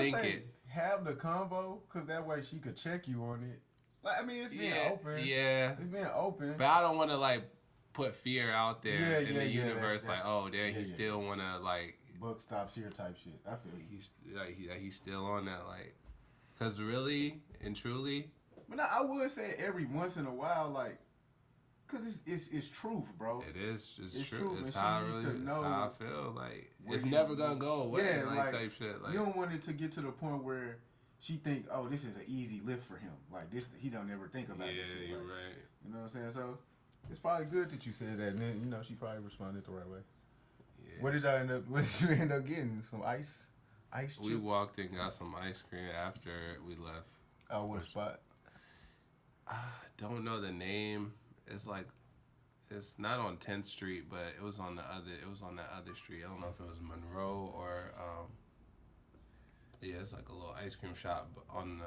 think say it. have the convo, cause that way she could check you on it. Like, I mean, it's being open. Yeah. It's being open. But I don't want to like put fear out there in the universe. That's, like, oh, there he yeah. still want to like. Buck stops here type shit. I feel you. He's still on that like, cause really and truly. But I would say every once in a while, like, cause it's truth, bro. It is. It's true. Truth, It's how it's how I feel. Like it's never gonna go away. Yeah, like type shit. Like you don't want it to get to the point where she think, oh, this is an easy lift for him. Like this, he don't ever think about this shit. You're like, right. You know what I'm saying? So it's probably good that you said that, and then you know she probably responded the right way. Yeah. What did you end up getting? Some ice chips? We walked and got some ice cream after we left. Oh, what spot? I don't know the name. It's like it's not on 10th Street, but it was on that other street. I don't know if it was Monroe or yeah, it's like a little ice cream shop on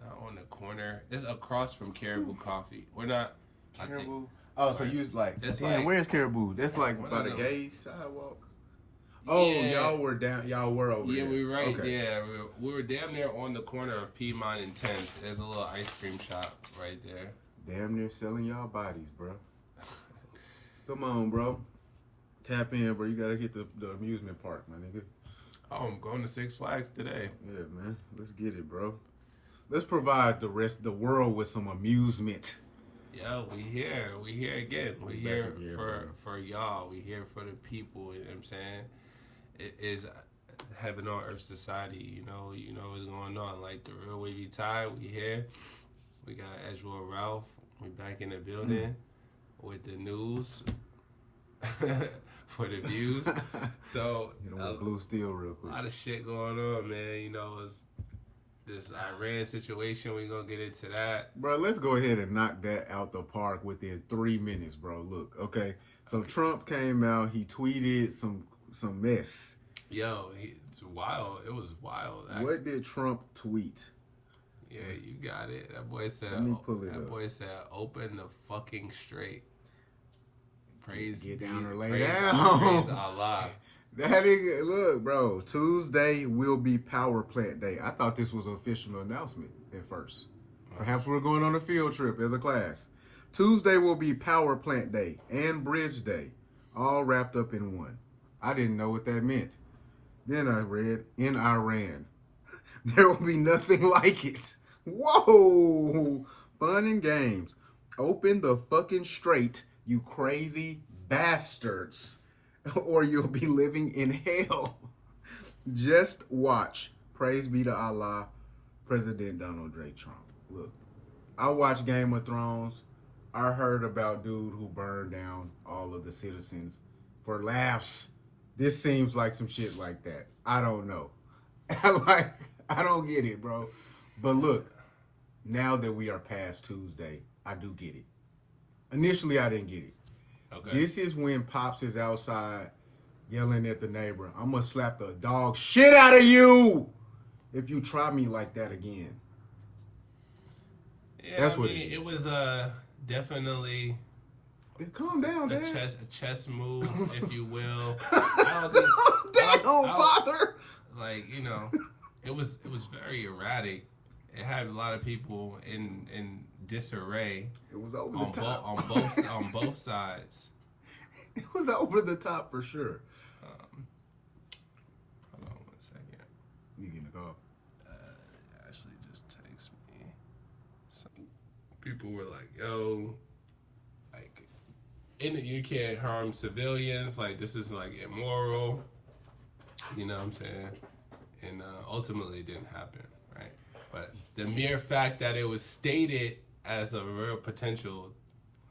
not on the corner. It's across from Caribou Coffee. We're not Caribou. Oh, so you was like, it's damn, like, where's Caribou? That's like by the gay sidewalk. Oh, y'all were over there. Yeah, we right. Okay. Yeah, we were damn near on the corner of Piedmont and 10th. There's a little ice cream shop right there. Damn near selling y'all bodies, bro. Come on, bro. Tap in, bro. You gotta hit the amusement park, my nigga. Oh, I'm going to Six Flags today. Yeah, man. Let's get it, bro. Let's provide the rest of the world with some amusement. Yeah, we here. We here again. We here for y'all. We here for the people. You know what I'm saying? It is heaven on earth society. You know what's going on. Like the real wavy tie. We here. We got Edgewood Ralph. We back in the building with the news for the views. So blue steel real quick. A lot of shit going on, man. You know, it's this Iran situation. We gonna get into that, bro. Let's go ahead and knock that out the park within 3 minutes, bro. Look, okay. So Trump came out. He tweeted some mess. Yo, it's wild. It was wild. Actually. What did Trump tweet? Yeah, you got it. That boy said. Let me pull it up. Boy said, "Open the fucking straight." Praise. Get down or lay praise, down. Praise Allah. That nigga, look, bro. Tuesday will be Power Plant Day. I thought this was an official announcement at first. Perhaps we're going on a field trip as a class. Tuesday will be Power Plant Day and Bridge Day, all wrapped up in one. I didn't know what that meant. Then I read, in Iran, there will be nothing like it. Whoa! Fun and games. Open the fucking straight, you crazy bastards, or you'll be living in hell. Just watch. Praise be to Allah, President Donald J. Trump. Look, I watched Game of Thrones. I heard about dude who burned down all of the citizens for laughs. This seems like some shit like that. I don't know. I don't get it, bro. But look, now that we are past Tuesday, I do get it. Initially, I didn't get it. Okay. This is when Pops is outside yelling at the neighbor, I'm going to slap the dog shit out of you if you try me like that again. Yeah, that's what it was definitely... Calm down, Dad. A chess move, if you will. Father. Like, you know, it was very erratic. It had a lot of people in disarray. It was over the top on both sides. It was over the top for sure. Hold on 1 second. You getting a call? Ashley just texted me. Some people were like, "Yo, like." You can't harm civilians. Like, this is like immoral. You know what I'm saying? And ultimately it didn't happen, right? But the mere fact that it was stated as a real potential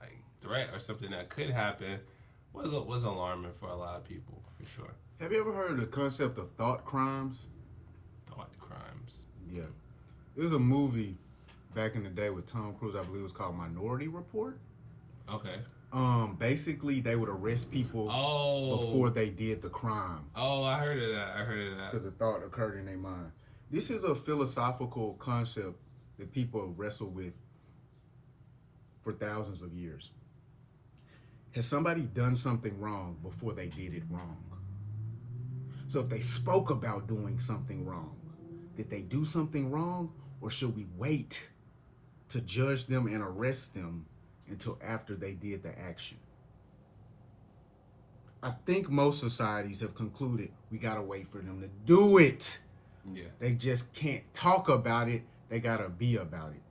like threat or something that could happen was alarming for a lot of people, for sure. Have you ever heard of the concept of thought crimes? Thought crimes? Yeah. It was a movie back in the day with Tom Cruise, I believe it was called Minority Report. Okay. Basically they would arrest people before they did the crime. Oh, I heard of that. Because a thought occurred in their mind. This is a philosophical concept that people wrestle with for thousands of years. Has somebody done something wrong before they did it wrong? So if they spoke about doing something wrong, did they do something wrong, or should we wait to judge them and arrest them until after they did the action? I think most societies have concluded we gotta wait for them to do it. Yeah. They just can't talk about it. They gotta be about it.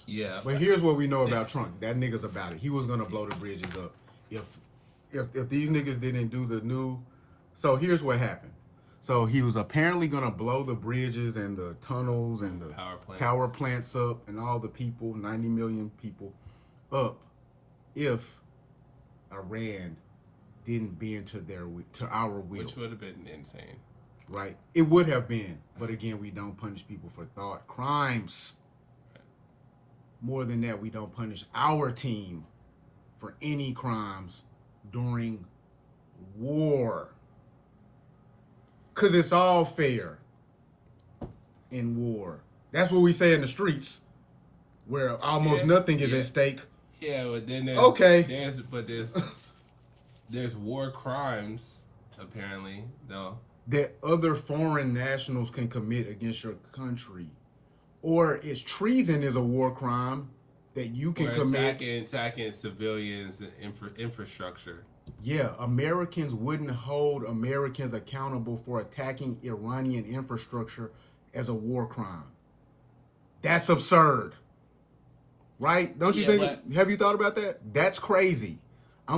Yeah. But here's what we know about Trump. That nigga's about it. He was gonna blow the bridges up. If these niggas didn't do the new, so here's what happened. So he was apparently gonna blow the bridges and the tunnels and the power plants up and all the people, 90 million people, up, if Iran didn't bend to our will. Which would have been insane. Right? It would have been. But again, we don't punish people for thought crimes. More than that, we don't punish our team for any crimes during war. Because it's all fair in war. That's what we say in the streets, where almost nothing is at stake. Yeah, but then there's war crimes, apparently, though. That other foreign nationals can commit against your country. Or it's treason is a war crime that you can commit. Attacking civilians and infrastructure. Yeah, Americans wouldn't hold Americans accountable for attacking Iranian infrastructure as a war crime. That's absurd. Right? Don't you think? Have you thought about that? That's crazy. I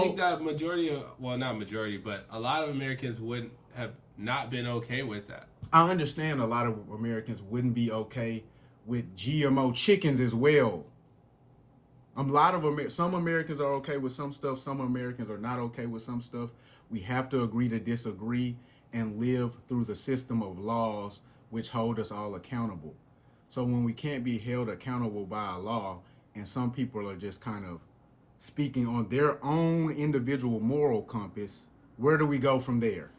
think that not majority, but a lot of Americans wouldn't have not been okay with that. I understand a lot of Americans wouldn't be okay with GMO chickens as well. Some Americans are okay with some stuff. Some Americans are not okay with some stuff. We have to agree to disagree and live through the system of laws which hold us all accountable. So when we can't be held accountable by a law and some people are just kind of speaking on their own individual moral compass, where do we go from there?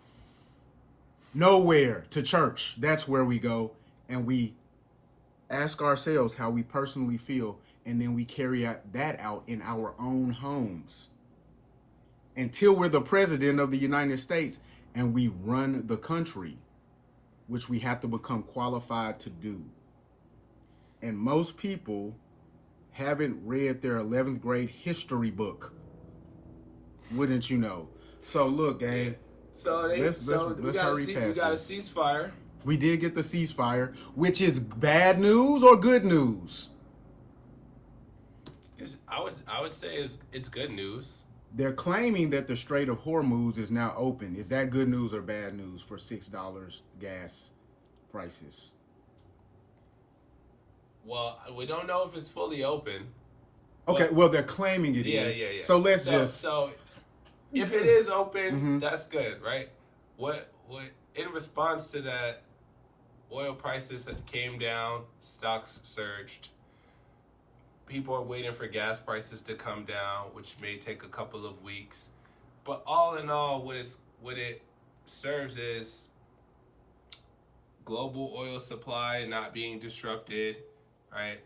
Nowhere. To church. That's where we go. And we ask ourselves how we personally feel, and then we carry that out in our own homes until we're the president of the United States and we run the country, which we have to become qualified to do. And most people haven't read their 11th grade history book, wouldn't you know? So look, gang. So we got a ceasefire. We did get the ceasefire, which is bad news or good news? I would say it's good news. They're claiming that the Strait of Hormuz is now open. Is that good news or bad news for $6 gas prices? Well, we don't know if it's fully open. Okay, well, they're claiming it is. Yeah. So So if it is open, that's good, right? What in response to that, oil prices came down, stocks surged. People are waiting for gas prices to come down, which may take a couple of weeks. But all in all, what it serves is global oil supply not being disrupted, right?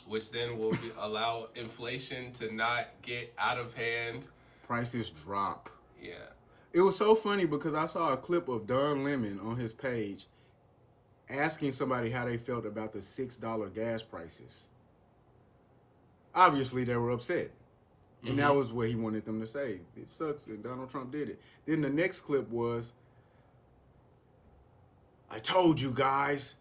Which then will allow inflation to not get out of hand. Prices drop. Yeah. It was so funny because I saw a clip of Don Lemon on his page asking somebody how they felt about the $6 gas prices. Obviously, they were upset. And that was what he wanted them to say. It sucks that Donald Trump did it. Then the next clip was, I told you guys,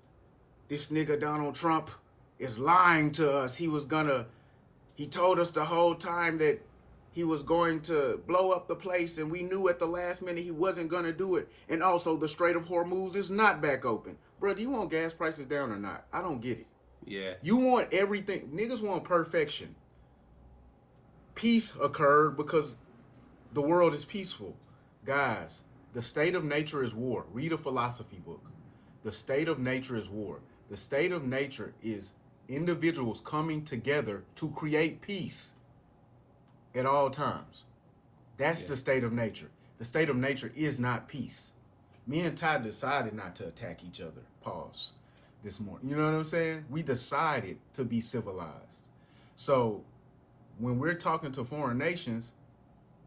this nigga Donald Trump is lying to us. He told us the whole time that he was going to blow up the place, and we knew at the last minute he wasn't going to do it. And also, the Strait of Hormuz is not back open. Bro, do you want gas prices down or not? I don't get it. Yeah. You want everything. Niggas want perfection. Peace occurred because the world is peaceful. Guys, the state of nature is war. Read a philosophy book. The state of nature is war. The state of nature is individuals coming together to create peace at all times. That's the state of nature. The state of nature is not peace. Me and Ty decided not to attack each other. Pause. This morning. You know what I'm saying? We decided to be civilized. So when we're talking to foreign nations,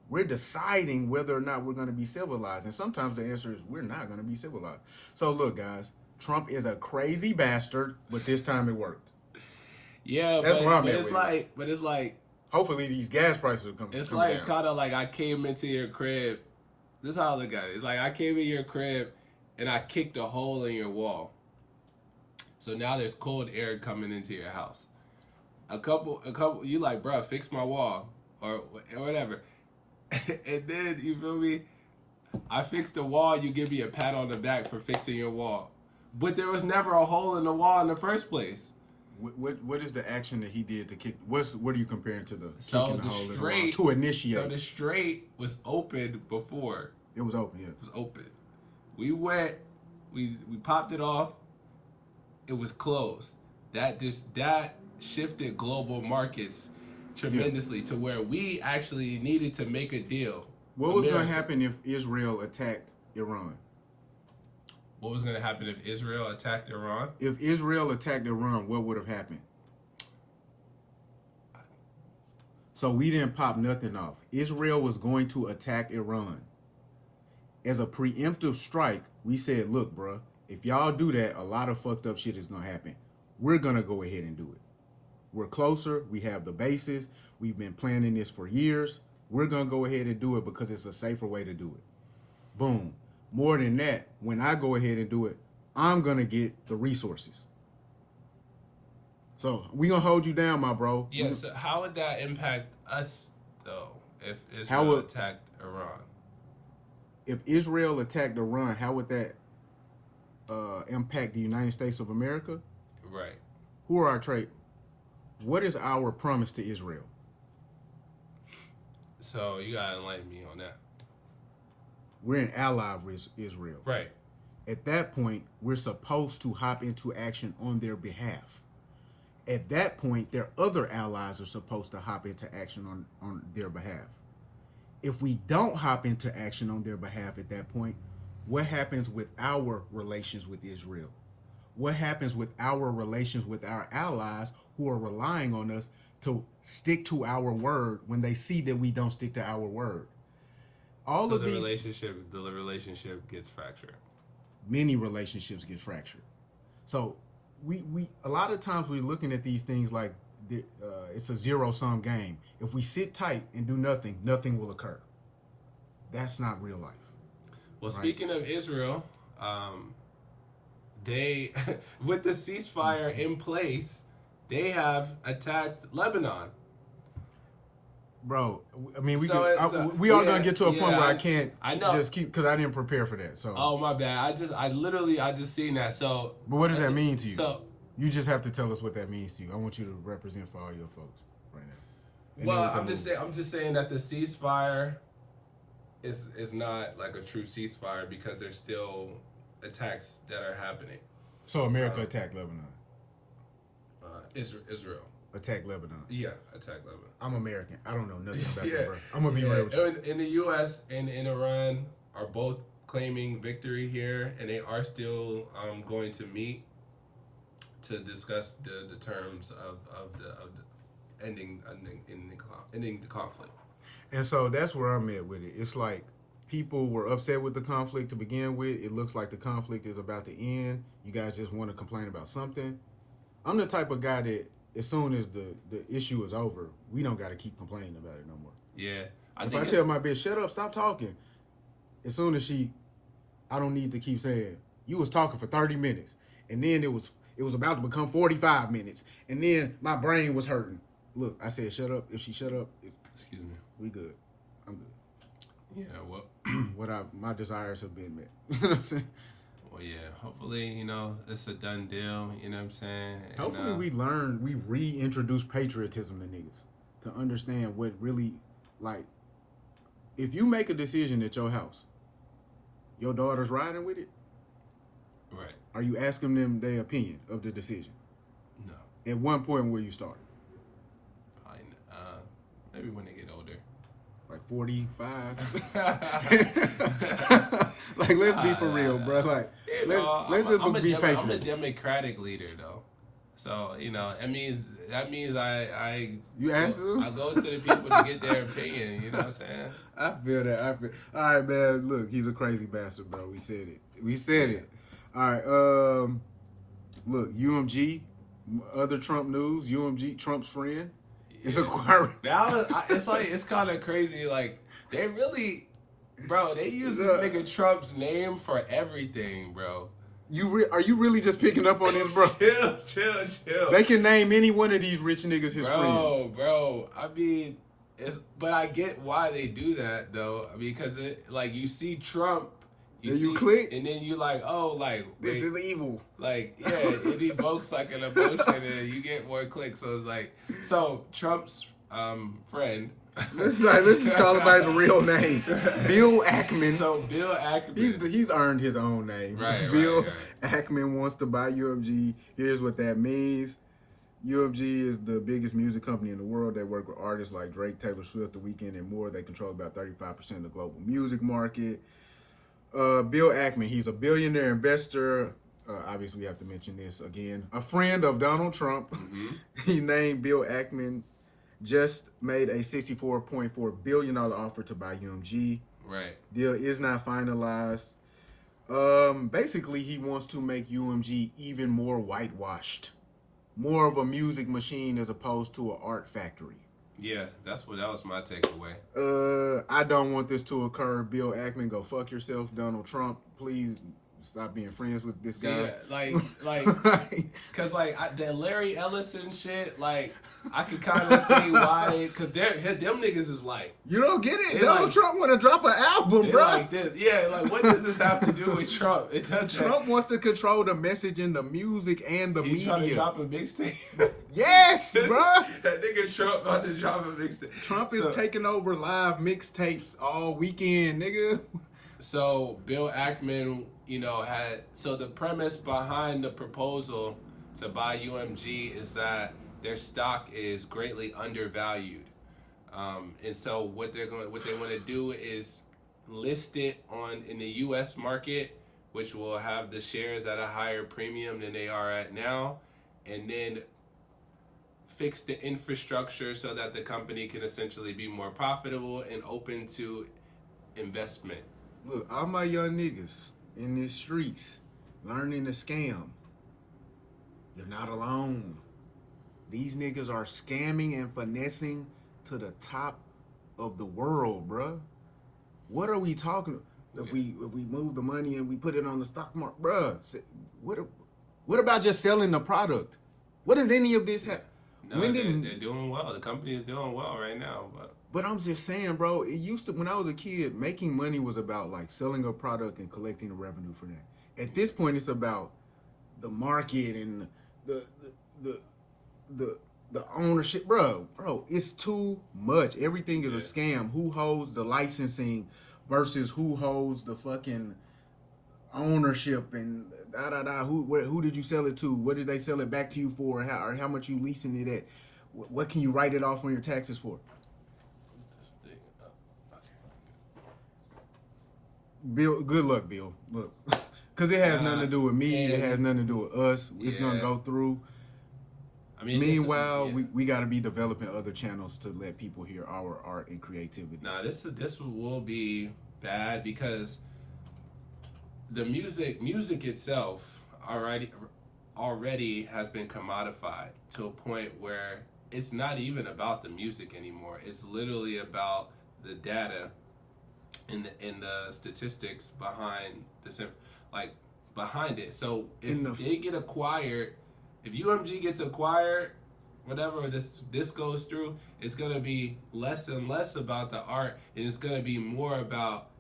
We're deciding whether or not we're going to be civilized. And sometimes the answer is we're not going to be civilized. So look, guys, Trump is a crazy bastard, but this time it worked. Yeah, That's where I'm but at it's with like, but it's like, hopefully these gas prices will come. it's come like down. kind of like I came into your crib. This is how I look at it. It's like I came in your crib and I kicked a hole in your wall. So now there's cold air coming into your house. A couple, you like, bro, fix my wall or whatever. And then, you feel me? I fixed the wall, you give me a pat on the back for fixing your wall. But there was never a hole in the wall in the first place. What is the action that he did to kick? What are you comparing to the So kicking the hole in the straight wall to initiate? So the straight was open before. It was open, yeah. It was open. We went, we popped it off. It was closed. That shifted global markets tremendously to where we actually needed to make a deal. What was going to happen if Israel attacked Iran? What was going to happen if Israel attacked Iran? If Israel attacked Iran, what would have happened? So we didn't pop nothing off. Israel was going to attack Iran. As a preemptive strike, we said, look, bro, if y'all do that, a lot of fucked up shit is going to happen. We're going to go ahead and do it. We're closer. We have the bases. We've been planning this for years. We're going to go ahead and do it because it's a safer way to do it. Boom. More than that, when I go ahead and do it, I'm going to get the resources. So we're going to hold you down, my bro. Yeah, so how would that impact us, though, if Israel attacked Iran? If Israel attacked Iran, how would that impact the United States of America? Right. Who are our trade? What is our promise to Israel? So you gotta enlighten me on that. We're an ally of Israel. Right. At that point, we're supposed to hop into action on their behalf. At that point, their other allies are supposed to hop into action on their behalf. If we don't hop into action on their behalf at that point, what happens with our relations with Israel? What happens with our relations with our allies who are relying on us to stick to our word when they see that we don't stick to our word? The relationship gets fractured. Many relationships get fractured. So we a lot of times we're looking at these things like it's a zero-sum game. If we sit tight and do nothing, nothing will occur. That's not real life. Well, right? Speaking of Israel, they, with the ceasefire in place, they have attacked Lebanon. Bro, I mean, we are gonna get to a point where I can't just keep because I didn't prepare for that. So. Oh my bad. I literally seen that. So. But what does that mean to you? So. You just have to tell us what that means to you. I want you to represent for all your folks right now. And well, I'm just saying that the ceasefire is not like a true ceasefire because there's still attacks that are happening. So America attacked Lebanon. Israel. Attack Lebanon. Yeah, attack Lebanon. I'm American. I don't know nothing about that, bro. I'm gonna be real with you. In the U.S. and in Iran are both claiming victory here, and they are still going to meet to discuss the terms of the ending the conflict. And so that's where I'm at with it. It's like people were upset with the conflict to begin with. It looks like the conflict is about to end. You guys just want to complain about something. I'm the type of guy that as soon as the issue is over, we don't got to keep complaining about it no more. Yeah. If I tell my bitch, shut up, stop talking, as soon as I don't need to keep saying, you was talking for 30 minutes, and then it was about to become 45 minutes, and then my brain was hurting. Look, I said shut up. If she shut up, excuse me, we good. I'm good. Yeah, well, my desires have been met. You know what I'm saying? Well, yeah, hopefully, it's a done deal, you know what I'm saying? And, hopefully we reintroduce patriotism to niggas to understand what really, like, if you make a decision at your house, your daughter's riding with it, right? Are you asking them their opinion of the decision? No. At one point where you started? Probably, maybe when they get older. Like 45? Like, let's be for real, bro. Like, let's just be patriotic. I'm a Democratic leader, though. So that means I You asked them? I go to the people to get their opinion. You know what I'm saying? I feel that. All right, man. Look, he's a crazy bastard, bro. We said it. It. All right. Look, UMG. Other Trump news. UMG, Trump's friend, is acquiring. It's kind of crazy. Like they really, bro. They use this nigga Trump's name for everything, bro. Are you really just picking up on this, bro? chill. They can name any one of these rich niggas his friends. Bro. I mean, but I get why they do that though. I mean, because you see Trump, you click, and then you like, oh, like this is evil. Like, yeah, it evokes like an emotion, and you get more clicks. So it's like, Trump's friend. Let's just call him by his real name, Bill Ackman. So Bill Ackman, he's earned his own name. Right. Bill Ackman wants to buy UMG. Here's what that means. UMG is the biggest music company in the world. They work with artists like Drake, Taylor Swift, The Weeknd, and more. They control about 35% of the global music market. Bill Ackman, he's a billionaire investor. Obviously, we have to mention this again. A friend of Donald Trump. Mm-hmm. He named Bill Ackman. Just made a $64.4 billion offer to buy UMG. Right. Deal is not finalized. Basically, he wants to make UMG even more whitewashed. More of a music machine as opposed to an art factory. Yeah, that was my takeaway. I don't want this to occur. Bill Ackman, go fuck yourself. Donald Trump, please stop being friends with this guy. Yeah, cause that Larry Ellison shit, I could kind of see why, cause them niggas is like, you don't get it. Donald Trump want to drop an album, bro. Like this. Yeah, what does this have to do with Trump? It's just Trump wants to control the message in the music and the media. He trying to drop a mixtape. Yes, bro. That nigga Trump about to drop a mixtape. Trump is taking over live mixtapes all weekend, nigga. So Bill Ackman, the premise behind the proposal to buy UMG is that their stock is greatly undervalued, and so what they want to do is list it in the U.S. market, which will have the shares at a higher premium than they are at now, and then fix the infrastructure so that the company can essentially be more profitable and open to investment. Look, all my young niggas in these streets learning to scam. You're not alone. These niggas are scamming and finessing to the top of the world, bruh. What are we talking? If we move the money and we put it on the stock market, bruh. What about just selling the product? What does any of this have? No, they're doing well. The company is doing well right now, But I'm just saying, bro, it used to, when I was a kid, making money was about selling a product and collecting the revenue for that. At this point, it's about the market and the ownership, bro, it's too much. Everything is a scam. Who holds the licensing versus who holds the fucking ownership and who did you sell it to? What did they sell it back to you for? Or how much you leasing it at? What can you write it off on your taxes for? this thing up. Okay. Bill, good luck, Bill. Look, because it has nothing to do with me. It has nothing to do with us. It's gonna go through. I mean, meanwhile, we got to be developing other channels to let people hear our art and creativity. Nah, this will be bad because the music itself already has been commodified to a point where it's not even about the music anymore. It's literally about the data and the statistics behind behind it. So if they get acquired. If UMG gets acquired, whatever this goes through, it's gonna be less and less about the art, and it's gonna be more about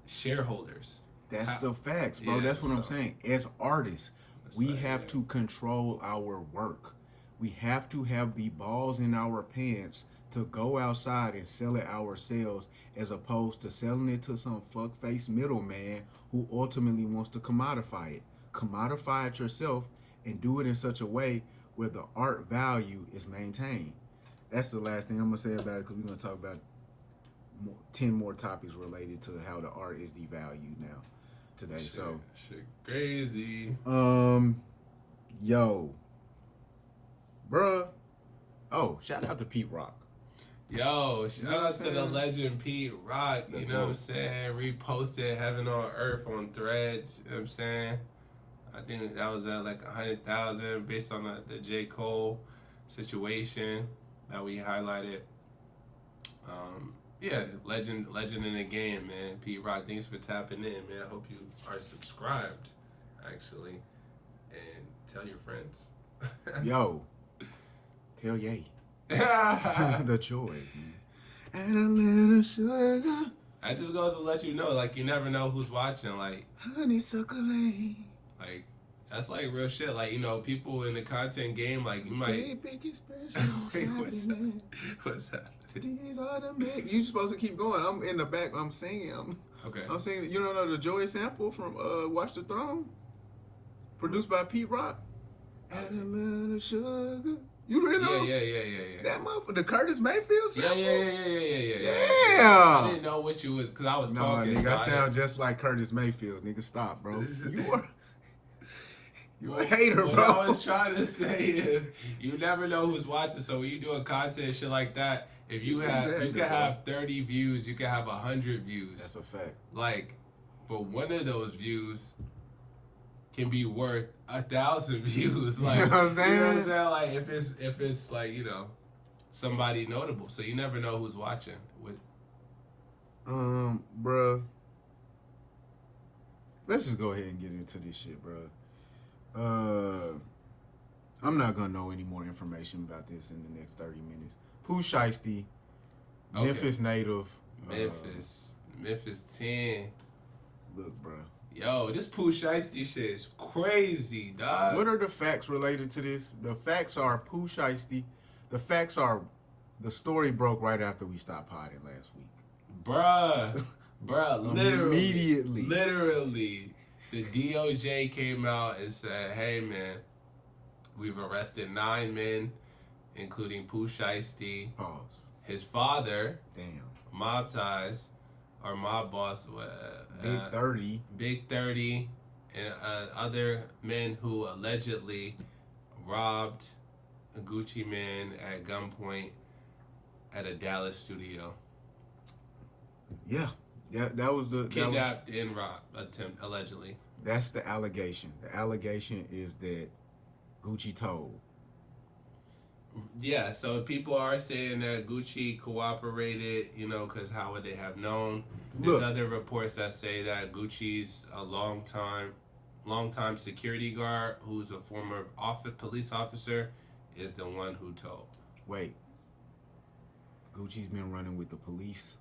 shareholders. That's the facts, bro. That's what I'm saying. As artists, we have to control our work. We have to have the balls in our pants to go outside and sell it ourselves, as opposed to selling it to some fuckface middleman who ultimately wants to commodify it. Commodify it yourself and do it in such a way where the art value is maintained. That's the last thing I'm gonna say about it, because we're gonna talk about 10 more topics related to how the art is devalued now today. Shit crazy. Yo, Bruh. Oh, shout out to Pete Rock. Yo, You know shout what out I'm to the saying? legend Pete Rock. The You know what I'm GOAT. saying? Reposted Heaven on Earth on Threads. You know what I'm saying? I think that was at like 100,000 based on the J. Cole situation that we highlighted. Yeah, legend in the game, man. Pete Rock, thanks for tapping in, man. I hope you are subscribed, actually, and tell your friends. Yo. Tell Ye. That The joy. And a little sugar. just goes to let you know, like, you never know who's watching, Honeysuckle lane. like that's like real shit. Like, you know, people in the content game, like, you might. Big expression. Wait, what's that? What's that? These are the big. You supposed to keep going. I'm in the back. I'm singing. Okay. I'm singing. You don't know the Joy sample from Watch the Throne, produced by Pete Rock. Add a little sugar. You really know? Yeah. That motherfucker, the Curtis Mayfield Yeah. sample. I didn't know what you was, because I was No, talking. nigga, so I sound just like Curtis Mayfield. Nigga, stop, bro. You a hater, what bro. What I was trying to say is, you never know who's watching. So when you doing content and shit like that, if you have, you can have 30 views, you can have 100 views. That's a fact. Like, but one of those views can be worth 1,000 views. Like, You know what I'm saying? You know what I'm saying? Like, if it's like, you know, somebody notable. So you never know who's watching. Bruh. Let's just go ahead and get into this shit, bruh. I'm not gonna know any more information about this in the next 30 minutes. Pooh SHIESTY, Okay. Memphis native. Memphis 10. Look, bruh. Yo, this Pooh SHIESTY shit is crazy, dog. What are the facts related to this? The facts are Pooh SHIESTY. The facts are the story broke right after we stopped potting last week. Bruh, Immediately. literally, the DOJ came out and said, hey, man, we've arrested 9 men, including Pooh SHIESTY, Pause. his father, Damn. mob ties, or mob boss, Big 30. Big 30, and other men who allegedly robbed a Gucci man at gunpoint at a Dallas studio. Yeah. Yeah, that was the... Kidnapped and robbed, attempt, allegedly. That's the allegation. The allegation is that Gucci told. Yeah, so people are saying that Gucci cooperated, you know, because how would they have known? There's Look. other reports that say that Gucci's a longtime security guard who's a former police officer is the one who told. Wait. Gucci's been running with the police?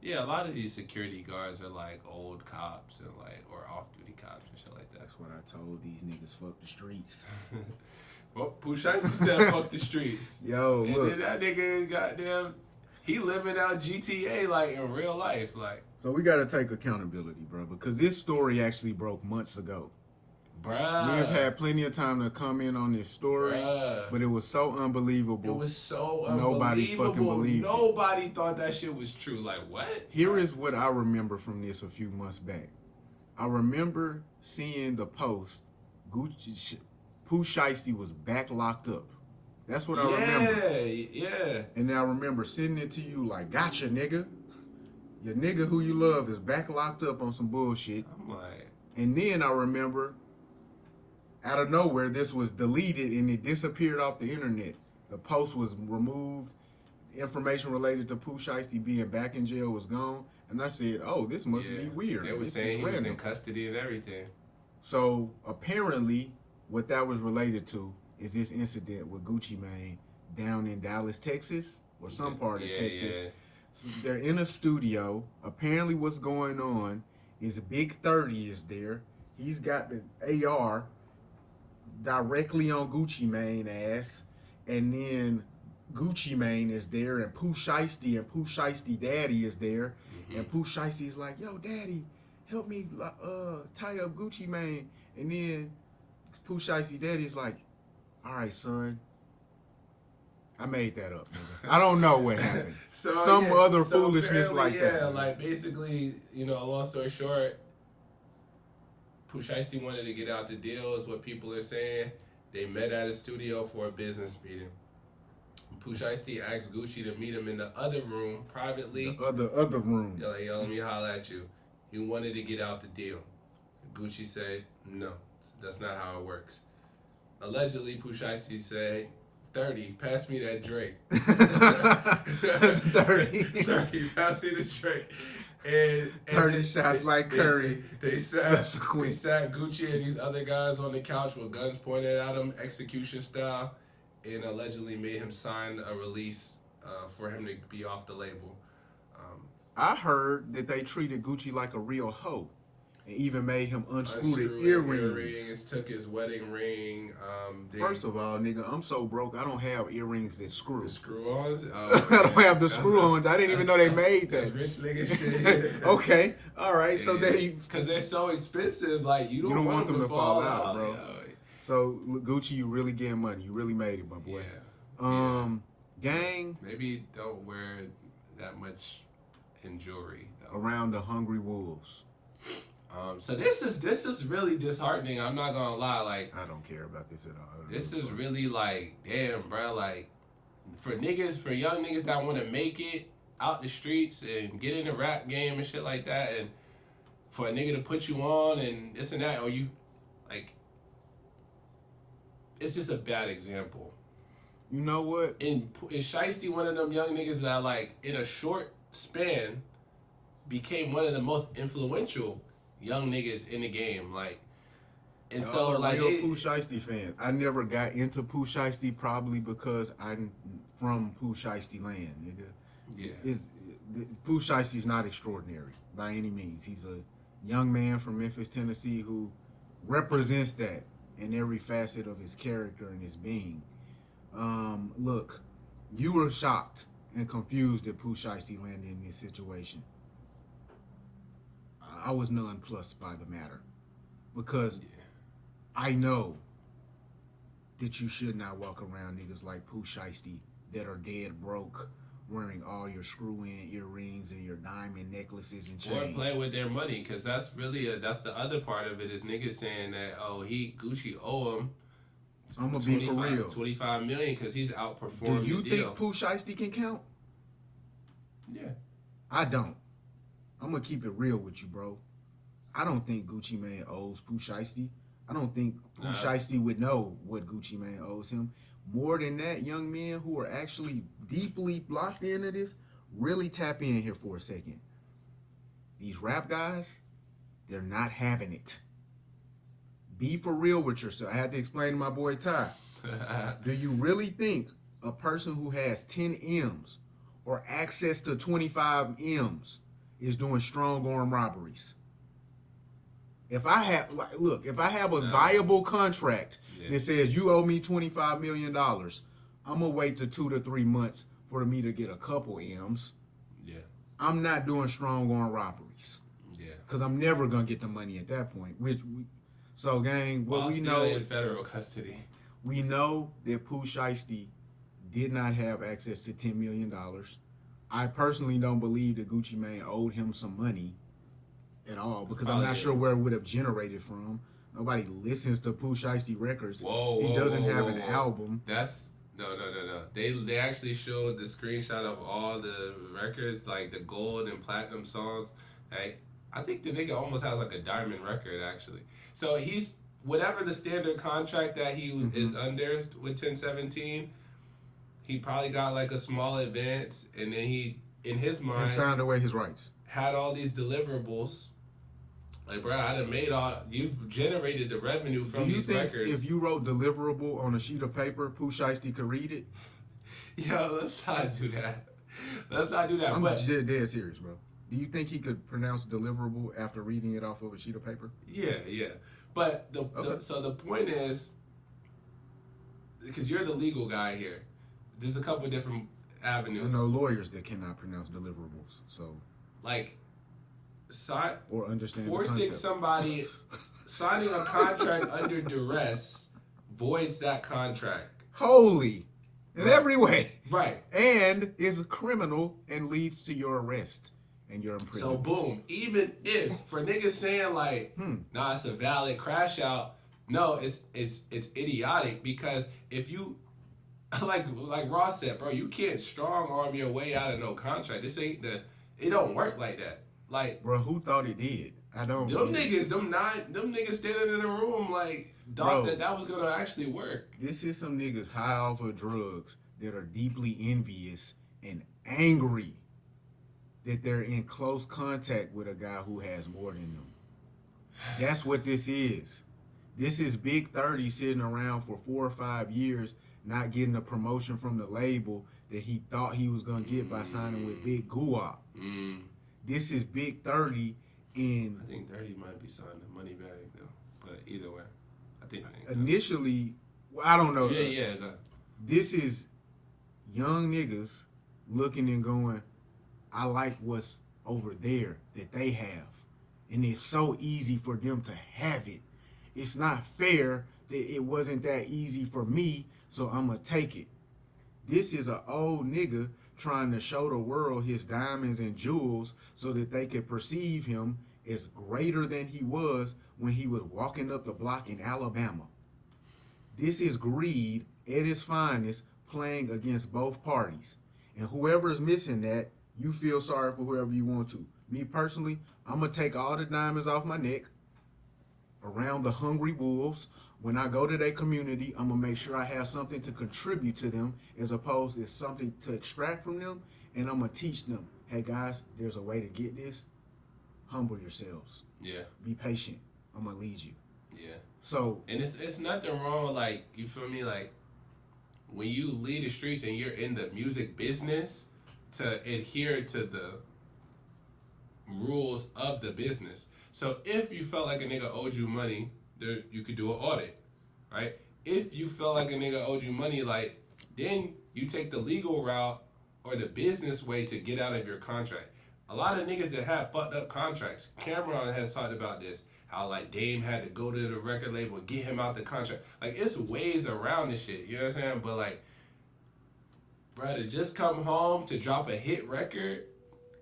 Yeah, a lot of these security guards are like old cops and like, or off-duty cops and shit like that. That's what I told these niggas. Fuck the streets. Well, Pooh SHIESTY said fuck the streets. Yo, And look. then that nigga, goddamn, he living out GTA like in real life. Like, So we got to take accountability, bro, because this story actually broke months ago. bruh. We have had plenty of time to come in on this story, Bruh. but it was so unbelievable. It was so Nobody unbelievable. fucking believed it. Nobody thought that shit was true. Like, what? Here is what I remember from this a few months back. I remember seeing the post, Pooh SHIESTY was back locked up. That's what I remember. Yeah. And then I remember sending it to you like, gotcha, nigga. Your nigga who you love is back locked up on some bullshit. I'm like, And then I remember, out of nowhere, this was deleted and it disappeared off the internet. The post was removed. Information related to Pooh SHIESTY being back in jail was gone. And I said, oh, this must be weird. They were This saying is he was random. in custody and everything. So apparently, what that was related to is this incident with Gucci Mane down in Dallas, Texas, or some part of Texas. Yeah. So they're in a studio. Apparently, what's going on is a Big 30 is there. He's got the AR directly on Gucci Mane ass, and then Gucci Mane is there, and Pooh SHIESTY and Pooh SHIESTY daddy is there, and Pooh SHIESTY is like, yo, daddy, help me tie up Gucci Mane, and then Pooh SHIESTY daddy is like, all right, son. I made that up, nigga. I don't know what happened. Some other foolishness like that. Yeah, like basically, you know, long story short, Pooh SHIESTY wanted to get out the deal is what people are saying. They met at a studio for a business meeting. Pooh SHIESTY asked Gucci to meet him in the other room privately. The other room. They're like, yo, let me holler at you. He wanted to get out the deal. Gucci said, no, that's not how it works. Allegedly, Pooh SHIESTY said, 30, pass me that Drake. 30, pass me the Drake. And 30 shots like Curry. They sat Gucci and these other guys on the couch with guns pointed at him, execution style, and allegedly made him sign a release for him to be off the label. I heard that they treated Gucci like a real hoe. And even made him unscrew the earrings. Took his wedding ring. First of all, nigga, I'm so broke. I don't have earrings that screw. The screw-ons? Oh, I don't have the screw-ons. I didn't even know they made that. That's rich nigga shit. Okay, all right. Yeah. So there you. Because they're so expensive, like you don't want them to fall out, bro. Yeah. So Gucci, you really getting money. You really made it, my boy. Yeah. Gang. Maybe don't wear that much in jewelry though. Around the hungry wolves. So this is really disheartening. I'm not gonna lie. Like I don't care about this at all. This is really like, damn, bro. Like for young niggas that want to make it out the streets and get in the rap game and shit like that, and for a nigga to put you on and this and that, or you like, it's just a bad example. You know what? And SHIESTY one of them young niggas that like in a short span became one of the most influential young niggas in the game, like, and so like Pooh SHIESTY fans. I never got into Pooh SHIESTY probably because I'm from Pooh SHIESTY land, nigga. Yeah. Pooh SHIESTY's not extraordinary by any means. He's a young man from Memphis, Tennessee, who represents that in every facet of his character and his being. Look, you were shocked and confused that Pooh SHIESTY landed in this situation. I was nonplussed by the matter because I know that you should not walk around niggas like Pooh SHIESTY that are dead broke, wearing all your screw-in earrings and your diamond necklaces and chains. Or play with their money, because that's really that's the other part of it is niggas saying that Gucci owe him. I'm gonna be for real. $25 million because he's outperformed. Do you think Pooh SHIESTY can count? Yeah. I don't. I'm gonna keep it real with you, bro. I don't think Gucci Mane owes Pooh SHIESTY. I don't think Pooh SHIESTY would know what Gucci Mane owes him. More than that, young men who are actually deeply locked into this, really tap in here for a second. These rap guys, they're not having it. Be for real with yourself. I had to explain to my boy Ty. Do you really think a person who has 10 M's or access to 25 M's is doing strong arm robberies? If I have, if I have a viable contract that says you owe me $25 million, I'm gonna wait to 2 to 3 months for me to get a couple M's. Yeah. I'm not doing strong arm robberies. Yeah. Because I'm never gonna get the money at that point. So, gang, what we know in federal custody. We know that Pooh SHIESTY did not have access to $10 million. I personally don't believe that Gucci Mane owed him some money at all because I'm not sure where it would have generated from. Nobody listens to Pooh SHIESTY records. He doesn't have an album. That's no. They actually showed the screenshot of all the records, like the gold and platinum songs. Like, I think the nigga almost has like a diamond record actually. So he's whatever the standard contract that he is under with 1017. He probably got like a small advance, and then he, in his mind, signed away his rights. Had all these deliverables. Like, bro, I done made you've generated the revenue from these records. If you wrote deliverable on a sheet of paper, Pooh SHIESTY could read it? Yo, let's not do that. I'm dead serious, bro. Do you think he could pronounce deliverable after reading it off of a sheet of paper? Yeah. But so the point is, because you're the legal guy here, there's a couple of different avenues. I know lawyers that cannot pronounce deliverables, so like or understand forcing somebody signing a contract under duress voids that contract. Holy, in every way, right? And is a criminal and leads to your arrest and your imprisonment. So boom, even if for niggas saying like, nah, it's a valid crash out, No, it's idiotic because if you like Ross said, bro, you can't strong arm your way out of no contract. This ain't the. It don't work like that. Like, bro, who thought it did? I don't. Them niggas, them niggas standing in the room like thought that was gonna actually work. This is some niggas high off of drugs that are deeply envious and angry that they're in close contact with a guy who has more than them. That's what this is. This is Big 30 sitting around for 4 or 5 years, not getting a promotion from the label that he thought he was gonna get by signing with Big Guap. This is Big 30 in. I think 30 might be signing the money bag though, but either way, I think initially, I don't know. Yeah. This is young niggas looking and going, I like what's over there that they have, and it's so easy for them to have it. It's not fair that it wasn't that easy for me, so I'm gonna take it. This is an old nigga trying to show the world his diamonds and jewels so that they could perceive him as greater than he was when he was walking up the block in Alabama. This is greed at its finest, playing against both parties. And whoever is missing that, you feel sorry for whoever you want to. Me personally, I'm going to take all the diamonds off my neck around the hungry wolves. When I go to their community, I'm going to make sure I have something to contribute to them as opposed to something to extract from them. And I'm going to teach them, hey guys, there's a way to get this. Humble yourselves. Yeah. Be patient. I'm going to lead you. Yeah. So. And it's nothing wrong, like, you feel me? Like, when you lead the streets and you're in the music business, to adhere to the rules of the business. So if you felt like a nigga owed you money, there you could do an audit, right? If you felt like a nigga owed you money, like, then you take the legal route or the business way to get out of your contract. A lot of niggas that have fucked up contracts, Cameron has talked about this, how like Dame had to go to the record label and get him out the contract. Like, it's ways around this shit, you know what I'm saying? But like, bro, to just come home to drop a hit record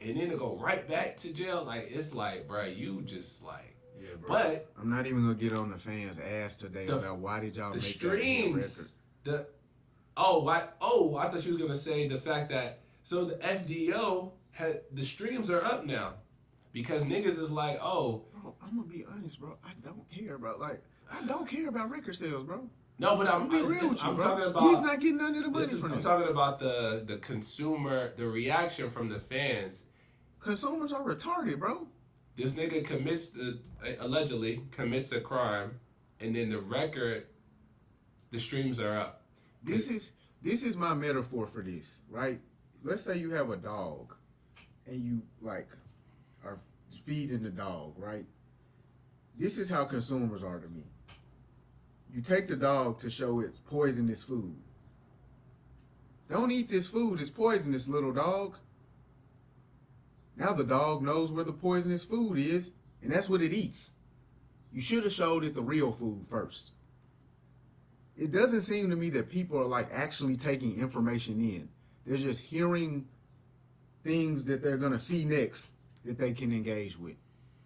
and then to go right back to jail, like, it's like, bro, you just like. Yeah, bro. But I'm not even gonna get on the fans' ass today about why did y'all make streams, that record. I thought she was gonna say the fact that so the FDO had the streams are up now because niggas is like, oh. Bro, I'm gonna be honest, bro. I don't care about I don't care about record sales, bro. No, but I'm talking about. He's not getting none of the money from it. I'm talking about the consumer, the reaction from the fans. Consumers are retarded, bro. This nigga allegedly commits a crime, and then the streams are up. This is my metaphor for this, right? Let's say you have a dog, and you like are feeding the dog, right? This is how consumers are to me. You take the dog to show it poisonous food. Don't eat this food, it's poisonous, little dog. Now the dog knows where the poisonous food is, and that's what it eats. You should have showed it the real food first. It doesn't seem to me that people are like actually taking information in. They're just hearing things that they're gonna see next that they can engage with.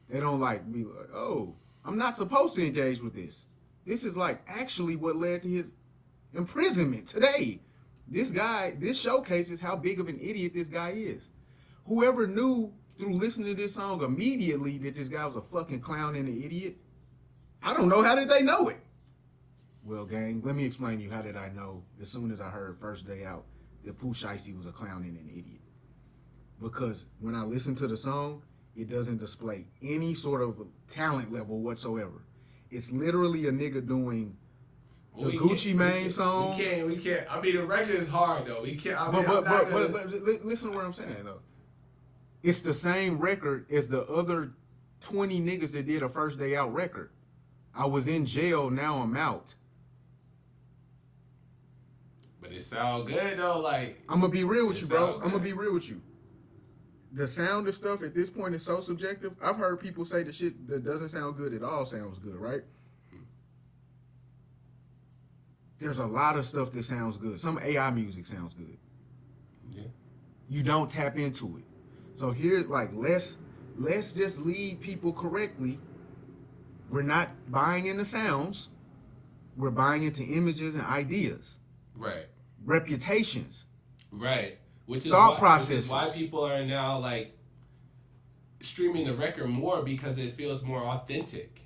They don't like be like, oh, I'm not supposed to engage with this. This is like actually what led to his imprisonment today. This showcases how big of an idiot this guy is. Whoever knew through listening to this song immediately that this guy was a fucking clown and an idiot, I don't know, how did they know it? Well, gang, let me explain to you how did I know as soon as I heard first day out that Pooh SHIESTY was a clown and an idiot. Because when I listen to the song, it doesn't display any sort of talent level whatsoever. It's literally a nigga doing the Gucci Mane song. We can't. I mean, the record is hard though. We can't. But listen to what I'm saying though. It's the same record as the other 20 niggas that did a first day out record. I was in jail, now I'm out. But it sound good though. Like, I'm gonna be real with you, bro. I'm gonna be real with you. The sound of stuff at this point is so subjective. I've heard people say the shit that doesn't sound good at all sounds good, right? There's a lot of stuff that sounds good. Some AI music sounds good. Yeah. You don't tap into it. So here, like, let's just lead people correctly. We're not buying into sounds. We're buying into images and ideas, Right. reputations, Right. Which is thought why, processes. which is why people are now like streaming the record more because it feels more authentic.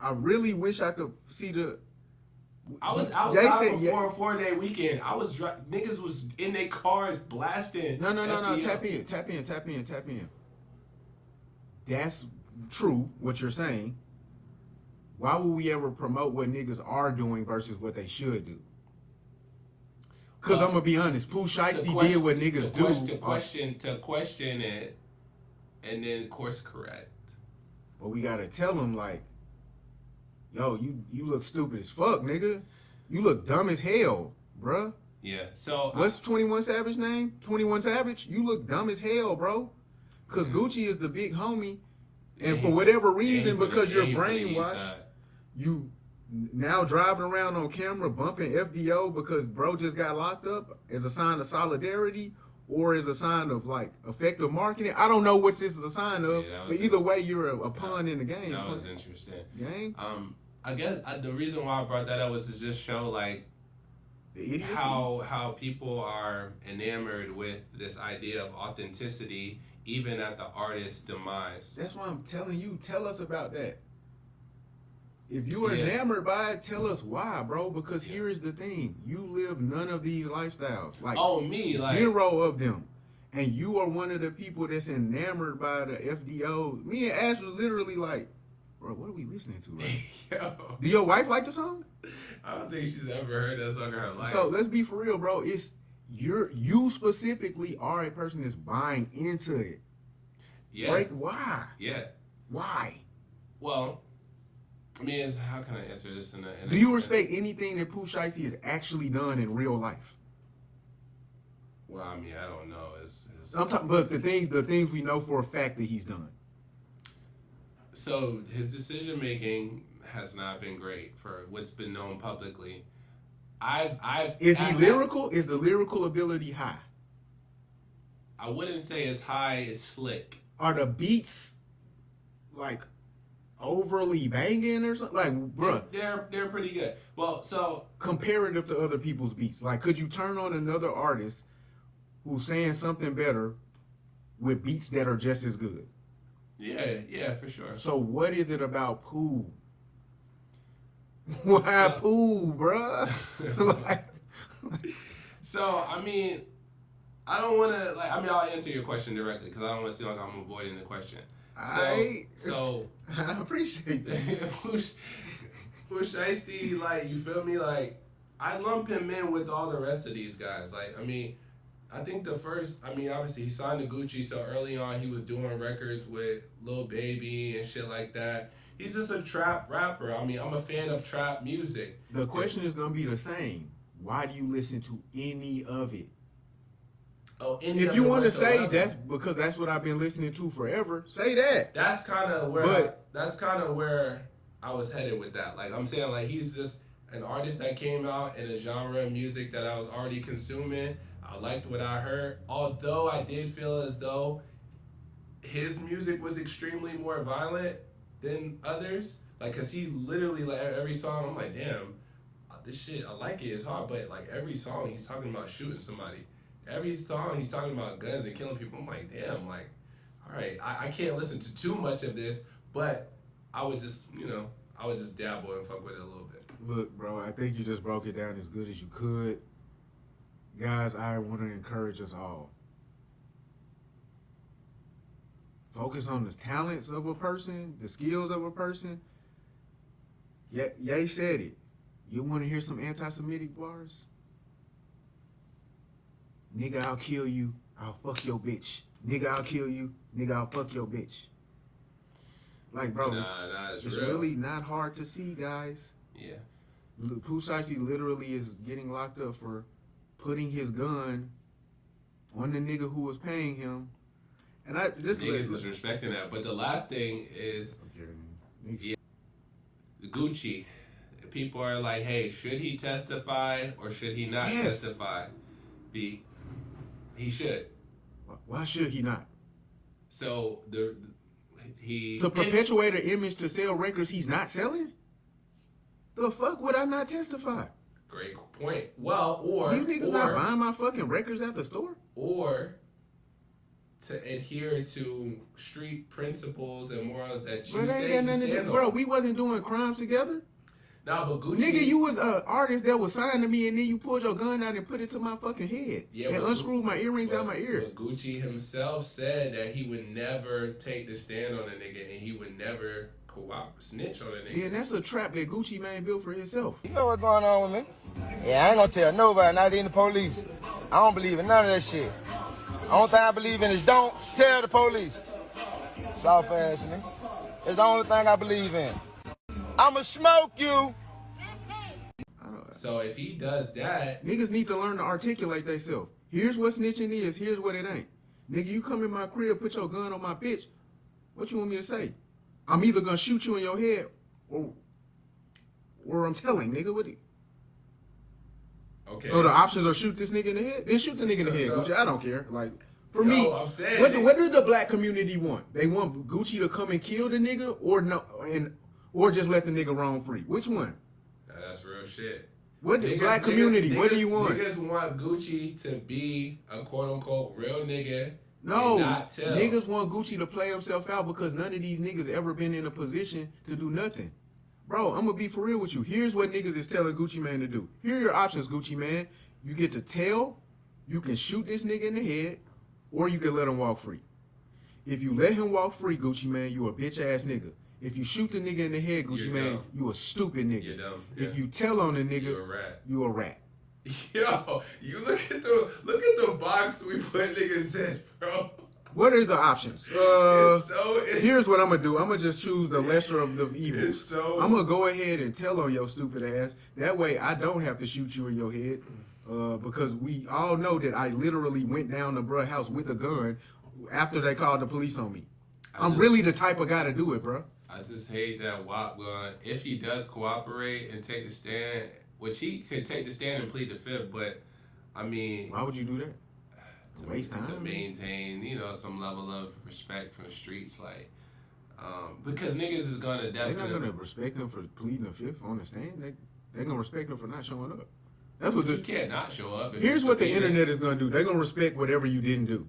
I really wish I could see the. I was outside for a 4-day weekend. I was niggas was in their cars blasting. No. FDL. Tap in. That's true. What you're saying. Why would we ever promote what niggas are doing versus what they should do? Because I'm gonna be honest, Pooh SHIESTY did what niggas do. To question it, and then course correct. But we gotta tell them like, yo, you look stupid as fuck, nigga. You look dumb as hell, bruh. Yeah. So what's 21 Savage name? 21 Savage. You look dumb as hell, bro. Because Gucci is the big homie, and for whatever reason, because you're brainwashed, you now driving around on camera bumping FDO because bro just got locked up as a sign of solidarity or as a sign of like effective marketing. I don't know what this is a sign of, but either way, you're a pawn in the game. That was interesting. Gang. I guess the reason why I brought that up was to just show like how people are enamored with this idea of authenticity, even at the artist's demise. That's why I'm telling you. Tell us about that. If you are enamored by it, tell us why, bro. Because here is the thing: you live none of these lifestyles. Like zero of them, and you are one of the people that's enamored by the FDO. Me and Ash was literally like, bro, what are we listening to? Right? Yo. Do your wife like the song? I don't think she's ever heard that song in her life. So let's be for real, bro. It's you specifically are a person that's buying into it. Yeah. Like, why? Yeah. Why? Well, I mean, how can I answer this in a Do you respect anything that Pooh SHIESTY has actually done in real life? Well, I mean, I don't know. I'm talking, but the things we know for a fact that he's done. So his decision making has not been great for what's been known publicly. Is he lyrical? Is the lyrical ability high? I wouldn't say as high as slick. Are the beats like overly banging or something? Like, bruh, they're pretty good. Well, so comparative to other people's beats, like, could you turn on another artist who's saying something better with beats that are just as good? Yeah, for sure. So what is it about Pooh? Why Pooh, bruh? So, I mean, I don't want to, like, I mean, I'll answer your question directly because I don't want to seem like I'm avoiding the question. So I appreciate that. Pooh SHIESTY, like, you feel me? Like, I lump him in with all the rest of these guys. Like, I mean, I think obviously he signed to Gucci, so early on he was doing records with Lil Baby and shit like that. He's just a trap rapper. I mean, I'm a fan of trap music. The question is going to be the same. Why do you listen to any of it? If you want to say that's because that's what I've been listening to forever, say that. That's kind of where I was headed with that. Like, I'm saying, like, he's just an artist that came out in a genre of music that I was already consuming. I liked what I heard, although I did feel as though his music was extremely more violent than others. Like, cause he literally, like, every song, I'm like, damn, this shit, I like it, it's hard, but like every song he's talking about shooting somebody. Every song he's talking about guns and killing people. I'm like, damn, like, all right, I can't listen to too much of this, but I would just dabble and fuck with it a little bit. Look, bro, I think you just broke it down as good as you could. Guys, I want to encourage us all. Focus on the talents of a person, the skills of a person. Ye said it. You want to hear some anti-Semitic bars? Nigga, I'll kill you. I'll fuck your bitch. Nigga, I'll kill you. Nigga, I'll fuck your bitch. Like, bro, it's really not hard to see, guys. Yeah. Pooh SHIESTY literally is getting locked up for putting his gun on the nigga who was paying him. And niggas is respecting that. But the last thing is Gucci. People are like, hey, should he testify or should he not testify? He should. Why should he not? So to perpetuate an image to sell records he's not selling? The fuck would I not testify? Great point. Well, or You niggas not buying my fucking records at the store? Or to adhere to street principles and morals that you say you stand on. Bro, we wasn't doing crimes together. Nah, but Gucci... Nigga, you was an artist that was signed to me, and then you pulled your gun out and put it to my fucking head. Yeah, and unscrewed my earrings out my ear. But Gucci himself said that he would never take the stand on a nigga, and he would never snitch on a nigga. Yeah, and that's a trap that Gucci Mane built for himself. You know what's going on with me? Yeah, I ain't gonna tell nobody, not even the police. I don't believe in none of that shit. Only thing I believe in is don't tell the police. Soft ass nigga. It's the only thing I believe in. I'ma smoke you. So if he does that... Niggas need to learn to articulate themselves. Here's what snitching is, here's what it ain't. Nigga, you come in my crib, put your gun on my bitch. What you want me to say? I'm either gonna shoot you in your head or I'm telling, nigga, what do you... Okay. So the options are shoot this nigga in the head? Then shoot the nigga in the head, Gucci. I don't care. Like, for me, I'm saying, what do the black community want? They want Gucci to come and kill the nigga or just let the nigga roam free? Which one? Nah, that's real shit. What the black community? What do you want? Niggas want Gucci to be a quote unquote real nigga. No, not tell. Niggas want Gucci to play himself out because none of these niggas ever been in a position to do nothing. Bro, I'm gonna be for real with you. Here's what niggas is telling Gucci Mane to do. Here are your options, Gucci Mane. You get to tell, you can shoot this nigga in the head, or you can let him walk free. If you let him walk free, Gucci Mane, you a bitch ass nigga. If you shoot the nigga in the head, Gucci Mane, you a stupid nigga. You're dumb. Yeah. If you tell on the nigga, you a rat. You a rat. Yo, you look at the box we put niggas in, bro. What are the options? Here's what I'm gonna do. I'm gonna just choose the lesser of the evils. I'm gonna go ahead and tell on your stupid ass. That way, I don't have to shoot you in your head. Because we all know that I literally went down to bruh house with a gun after they called the police on me. I'm really the type of guy to do it, bro. I just hate that WAP gun. If he does cooperate and take the stand, which he could take the stand and plead the fifth, but I mean, why would you do that? To maintain, some level of respect from the streets, like, because niggas is gonna definitely. They're not gonna respect him for pleading the fifth on the stand. They're gonna respect him for not showing up. That's what you can't not show up. Here's what the internet is gonna do. They're gonna respect whatever you didn't do.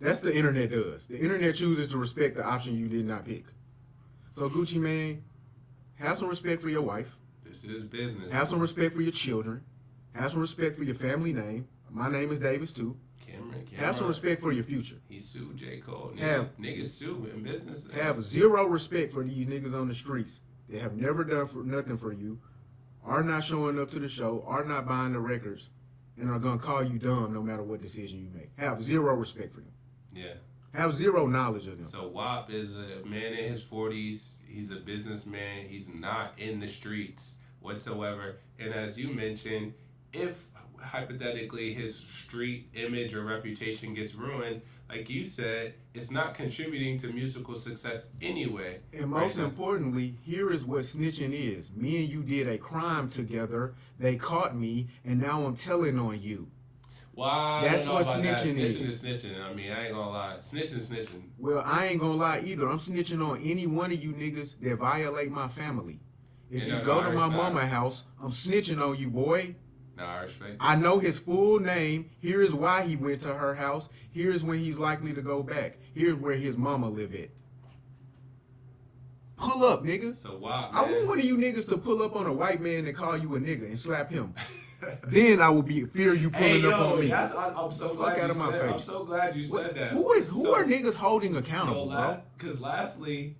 That's the internet does. The internet chooses to respect the option you did not pick. So Gucci Mane, have some respect for your wife. This is business. Have some respect for your children. Have some respect for your family name. My name is Davis too. Cameron. Have some respect for your future. He sued J. Cole. Niggas sue in business. Have zero respect for these niggas on the streets. They have never done nothing for you, are not showing up to the show, are not buying the records, and are gonna call you dumb no matter what decision you make. Have zero respect for them. Yeah. Have zero knowledge of them. So WAP is a man in his 40s. He's a businessman. He's not in the streets whatsoever. And as you mentioned, if hypothetically his street image or reputation gets ruined, like you said, it's not contributing to musical success anyway. And most importantly, here is what snitching is. Me and you did a crime together. They caught me, and now I'm telling on you. Wow, that's what snitching is. Snitching is snitching. I mean, I ain't gonna lie. Snitching. Well, I ain't gonna lie either. I'm snitching on any one of you niggas that violate my family. If you go to my mama's house, I'm snitching on you, boy. No, I respect it. I know his full name. Here is why he went to her house. Here is when he's likely to go back. Here's where his mama live at. Pull up, nigga. So why? I want one of you niggas to pull up on a white man and call you a nigga and slap him. Then I will fear you pulling up on me. I'm so glad you said that. Who are niggas holding accountable, bro? Because lastly,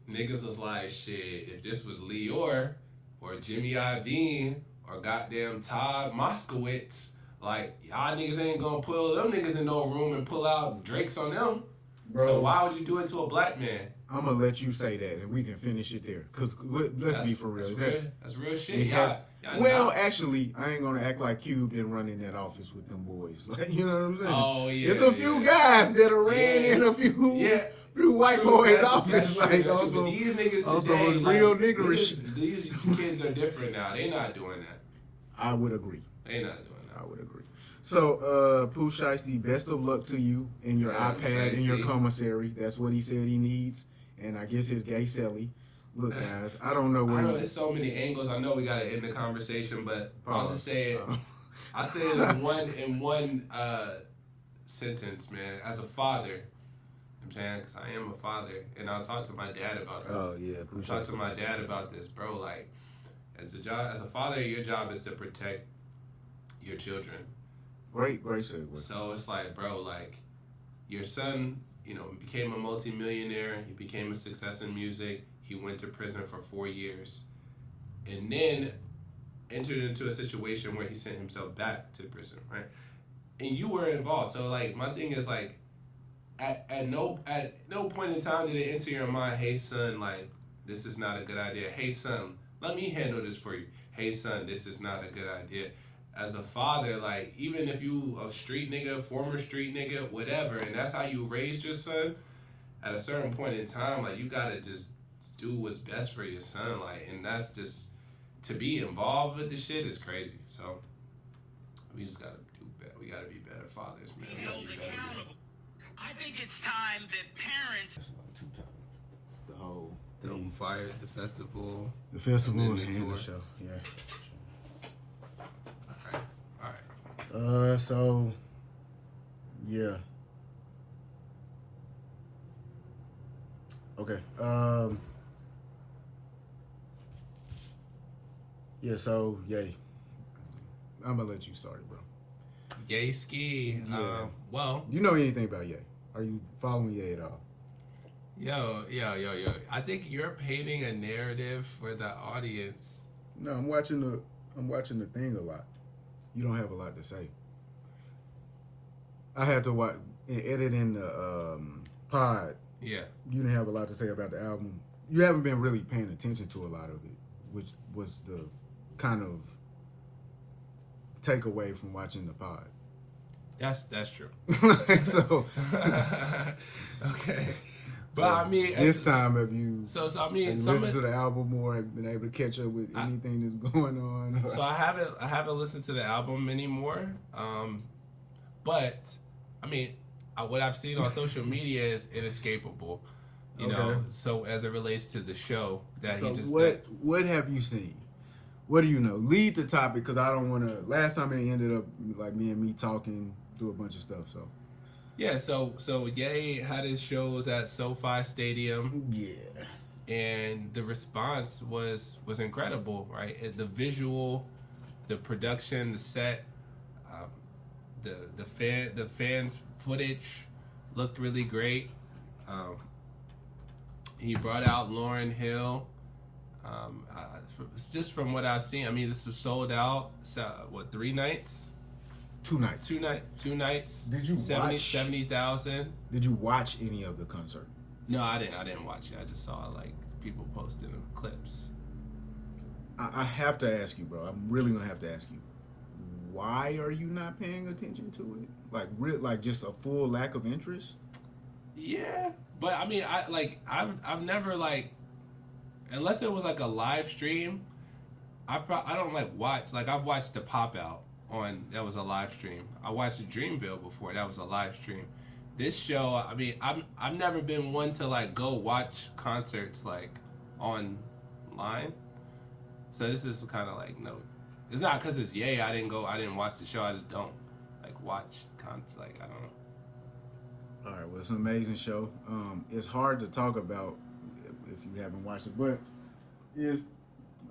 niggas was like, shit, if this was Lior or Jimmy Iovine or goddamn Todd Moskowitz, like, y'all niggas ain't gonna pull them niggas in no room and pull out Drakes on them. Bro, so why would you do it to a black man? I'm gonna let you say that and we can finish it there. Cause let's be for real. That's real shit. Actually, I ain't gonna act like Cube didn't run in that office with them boys. Like, you know what I'm saying? Oh yeah. There's a few guys that are ran in a few white boys' office. Like also, but these niggas also today, real niggerish. These kids are different now. They not doing that. I would agree. They not doing that. I would agree. So, Pooh SHIESTY, best of luck to you in your iPad and your commissary. That's what he said he needs. And I guess his gay celly. Look, guys, I don't know where. I know there's so many angles. I know we gotta end the conversation, but I'll just say it. I'll say it in one sentence, man. As a father, I'm saying, because I am a father, and I'll talk to my dad about this. Oh yeah, I'll talk to my dad about this, bro. Like, as a father, your job is to protect your children. Great segue. So it's like, bro, like, your son, became a multimillionaire. He became a success in music. He went to prison for 4 years, and then entered into a situation where he sent himself back to prison, right? And you were involved. So like, my thing is like, at no point in time did it enter your mind, hey son, like, this is not a good idea. Hey son, let me handle this for you. Hey son, this is not a good idea. As a father, like, even if you a street nigga, former street nigga, whatever, and that's how you raised your son, at a certain point in time, like, you gotta just do what's best for your son, like, and that's just, to be involved with the shit is crazy. So we just gotta do better. We gotta be better fathers, man. We gotta be better. I think it's time that parents. It's the whole thing. Fire, the festival, and the tour. Show. Yeah. All right. So, yeah. Okay. Yeah. So, yay. I'm gonna let you start it, bro. Yay ski. Yeah. Well, you know anything about Ye? Are you following Ye at all? Yo. I think you're painting a narrative for the audience. No, I'm watching the thing a lot. You don't have a lot to say. I had to watch editing the pod. Yeah. You didn't have a lot to say about the album. You haven't been really paying attention to a lot of it, which was the kind of takeaway from watching the pod. That's true. So okay, but I mean, this time have you? So I mean, have you listened to the album more? Have you been able to catch up with anything that's going on? So I haven't listened to the album anymore. But I mean, what I've seen on social media is inescapable. You know, so as it relates to the show that he just. What have you seen? What do you know? Lead the topic, because I don't want to. Last time it ended up like me talking through a bunch of stuff. So. Yeah, so Ye had his shows at SoFi Stadium. Yeah. And the response was incredible, right? The visual, the production, the set, the fans' footage looked really great. He brought out Lauryn Hill. Just from what I've seen, I mean, this was sold out. So, 3 nights? 2 nights. 2 nights. Did you 70,000. Did you watch any of the concert? No, I didn't watch it. I just saw like people posting clips. I have to ask you, bro. I'm really gonna have to ask you. Why are you not paying attention to it? Like just a full lack of interest? Yeah, but I mean, I've never like, unless it was like a live stream. I don't watch. Like, I've watched the Pop Out that was a live stream. I watched the Dreamville before, that was a live stream. This show, I mean, I've never been one to like go watch concerts like online. So this is kind of like, no, it's not because it's Ye. I didn't watch the show. I just don't like watch concerts. Like, I don't know. All right, well, it's an amazing show. It's hard to talk about if you haven't watched it, but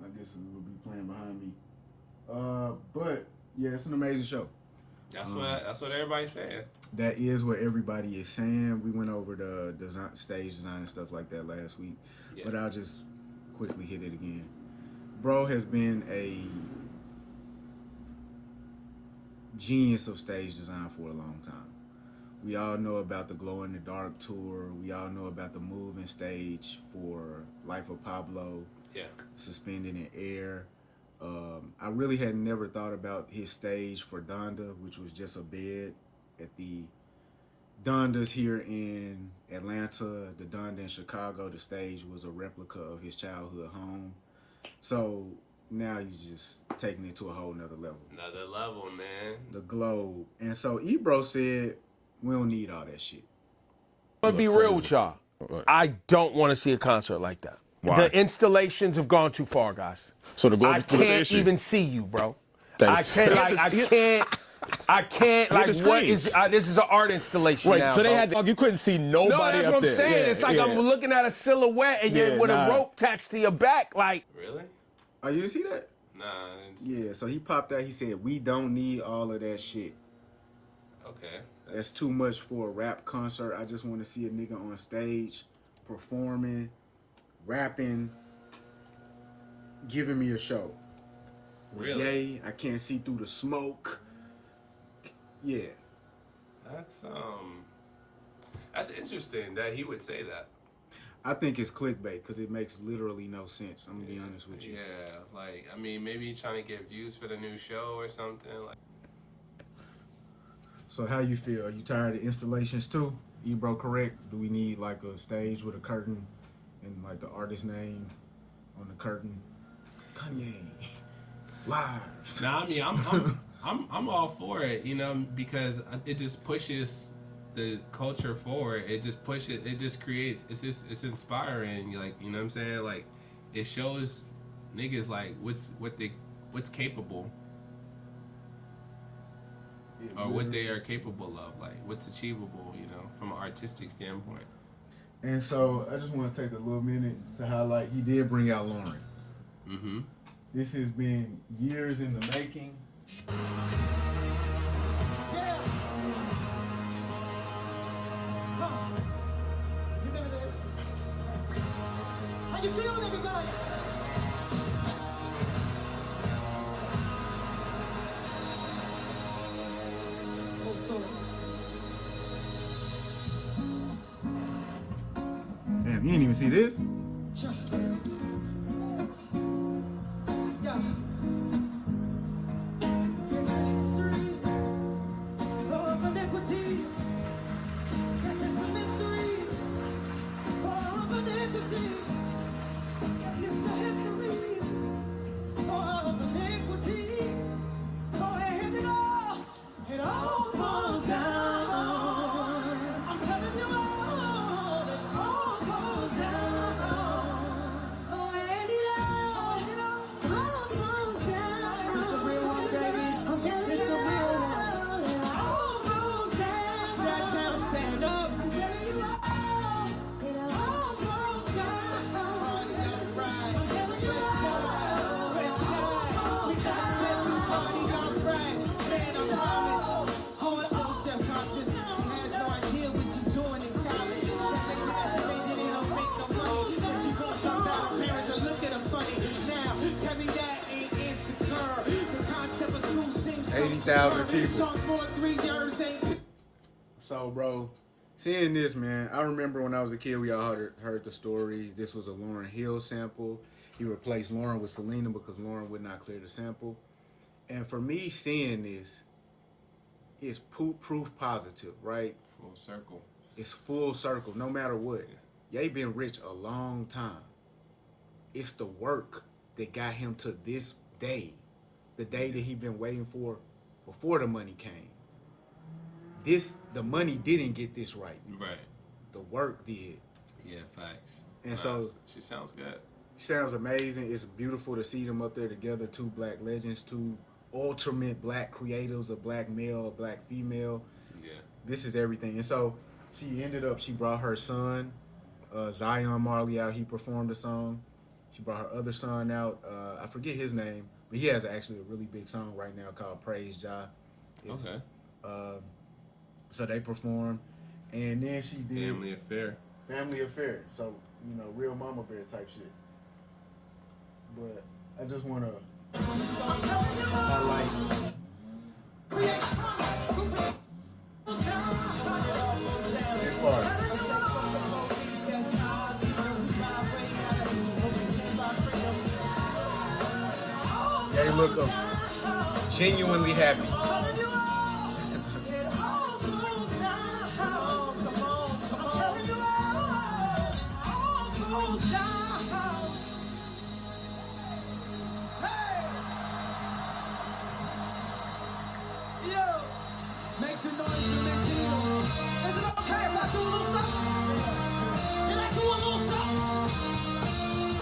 I guess it will be playing behind me. But yeah, it's an amazing show. That's what everybody's saying. That is what everybody is saying. We went over the stage design and stuff like that last week, but I'll just quickly hit it again. Bro has been a genius of stage design for a long time. We all know about the Glow in the Dark tour. We all know about the moving stage for Life of Pablo. Yeah. Suspended in Air. I really had never thought about his stage for Donda, which was just a bed at the Dondas here in Atlanta. The Donda in Chicago, the stage was a replica of his childhood home. So now he's just taking it to a whole nother level. Another level, man. The Globe. And so Ebro said, we don't need all that shit. I'm gonna be real with y'all. I don't want to see a concert like that. Why? The installations have gone too far, guys. So the I what's the can't issue? even see you, bro. Thanks. I can't, like, the what is, screens. this is an art installation Right, now, so they bro. had, you couldn't see nobody No, that's up what I'm there. saying. Yeah, It's like yeah. I'm looking at a silhouette and you're Yeah, with nah. a rope attached to your back, like. Really? Oh, you didn't see that? Nah. I didn't see- Yeah, so he popped out. He said, we don't need all of that shit. Okay. That's too much for a rap concert. I just want to see a nigga on stage performing, rapping, giving me a show. Really? Yay, I can't see through the smoke. Yeah. That's interesting that he would say that. I think it's clickbait because it makes literally no sense. I'm going to be honest with you. Yeah, like, I mean, maybe he's trying to get views for the new show or something. Like, So how you feel? Are you tired of installations too? Ebro, correct? Do we need like a stage with a curtain and like the artist name on the curtain? Kanye live. nah, I mean, I'm all for it, you know, because it just pushes the culture forward. It just pushes. It just creates. It's inspiring. Like, you know what I'm saying? Like, it shows niggas like what's capable. Or what they are capable of, like what's achievable, you know, from an artistic standpoint. And so I just want to take a little minute to highlight he did bring out Lauryn. Mm-hmm. This has been years in the making. You remember this? How you feeling, everybody? Whole story. Damn, you didn't even see this? Sure. Yeah. Yes, it's history of iniquity. Yes, it's the mystery of iniquity. Yes, it's the history of iniquity. Go ahead and it all falls down. I'm telling you all, it all falls down. Oh, and it all falls down. It's the real one, baby. I'm telling you all, it all falls down. Right now, stand up. I'm telling you all, it all falls down. I'm telling you all, it all falls down. $80,000 people. So, bro, seeing this, man, I remember when I was a kid, we all heard the story. This was a Lauryn Hill sample. He replaced Lauryn with Selena because Lauryn would not clear the sample. And for me, seeing this is proof positive, right? Full circle. It's full circle, no matter what. Ye been rich a long time. It's the work that got him to this day. The day that he been waiting for before the money came. The money didn't get this right. Right. The work did. Yeah, facts. And so she sounds good. Sounds amazing. It's beautiful to see them up there together. Two black legends, two ultimate black creators, a black male, a black female. Yeah. This is everything. And so she brought her son, Zion Marley, out. He performed a song. She brought her other son out. I forget his name, but he has actually a really big song right now called Praise Jah. Okay. So they performed. And then she did Family Affair. Family Affair. So, you know, real mama bear type shit. But I just want to highlight. This part. They look genuinely happy. Make some noise for Miss Eagle. Is it okay if I do a little something? Can I do a little something?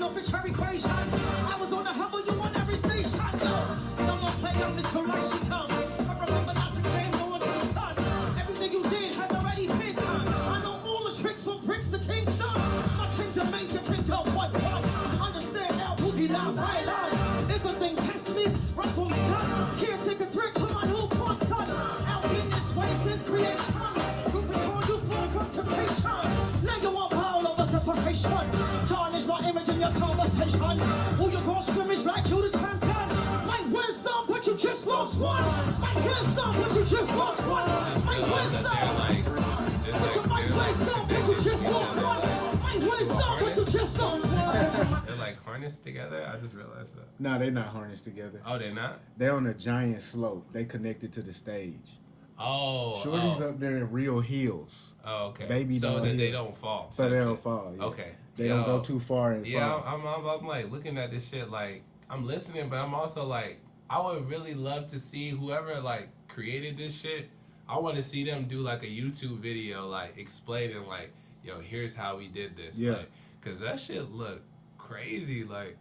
off a cherry equation. I was on the hubble, you on every station. Someone play on Miss Correction come. But remember not to claim no one to the sun. Everything you did has already been done. I know all the tricks from bricks to Kingston. My kingdom major kingdom one. Understand now, who did I violate? If a thing tests me, run for me gun. Can't take a threat to my newborn son. Out in this way since creation. Who before you fall from temptation. Now you want power over separation. Tarnish my image in your conversation. Who you gon' scrimmage like you the champion? Might win some, but you just lost one. Might win some, but you just lost one. Might win some. But you might win some, but you just lost one. Might win some, but you just lost one. They're like harnessed together. I just realized that. No, they're not harnessed together. Oh, they're not. They're on a giant slope. They connected to the stage. Oh. Shorty's up there in real heels. Oh, okay. Baby so doll that they heel. don't fall. So type they don't shit. fall. Yeah. Okay. They don't go too far and Yeah, fall. I'm like looking at this shit like I'm listening, but I'm also like I would really love to see whoever like created this shit. I want to see them do like a YouTube video like explaining like, yo, here's how we did this. Yeah. Like, cause that shit look crazy. Like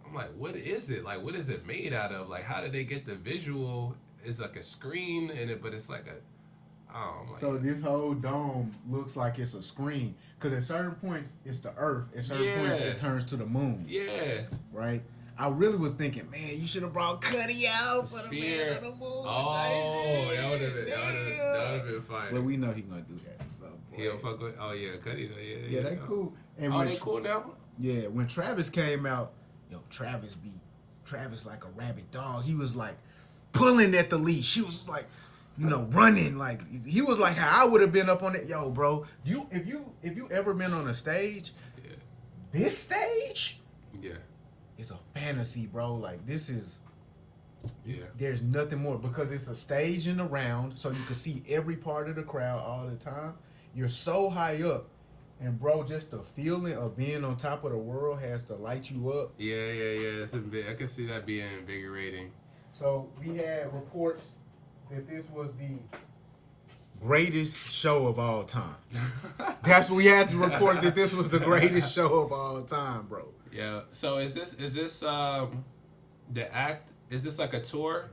I'm like, what is it? Like, what is it made out of? Like, how did they get the visual? It's like a screen in it, but it's like a So this whole dome looks like it's a screen. Because at certain points, it's the Earth. At certain points, it turns to the moon. Yeah. Right? I really was thinking, man, you should have brought Cuddy out for the man on the moon. Oh, that would have been fire. Well, we know he gonna do that. So, He don't fuck with. Oh yeah, Cuddy. yeah, they cool. And Oh, when they cool now. Yeah, when Travis came out, Travis like a rabid dog. He was like pulling at the leash. He was like, running. Like he was like how I would have been up on it. Yo, bro, if you ever been on a stage, Yeah. this stage Yeah. is a fantasy, bro. Like this is. Yeah. There's nothing more because it's a stage in the round, so you can see every part of the crowd all the time. You're so high up, and bro, just the feeling of being on top of the world has to light you up. Yeah. It's I can see that being invigorating. So we had reports that this was the greatest show of all time. That's what we had to report that this was the greatest show of all time, bro. Yeah. So is this the act? Is this like a tour?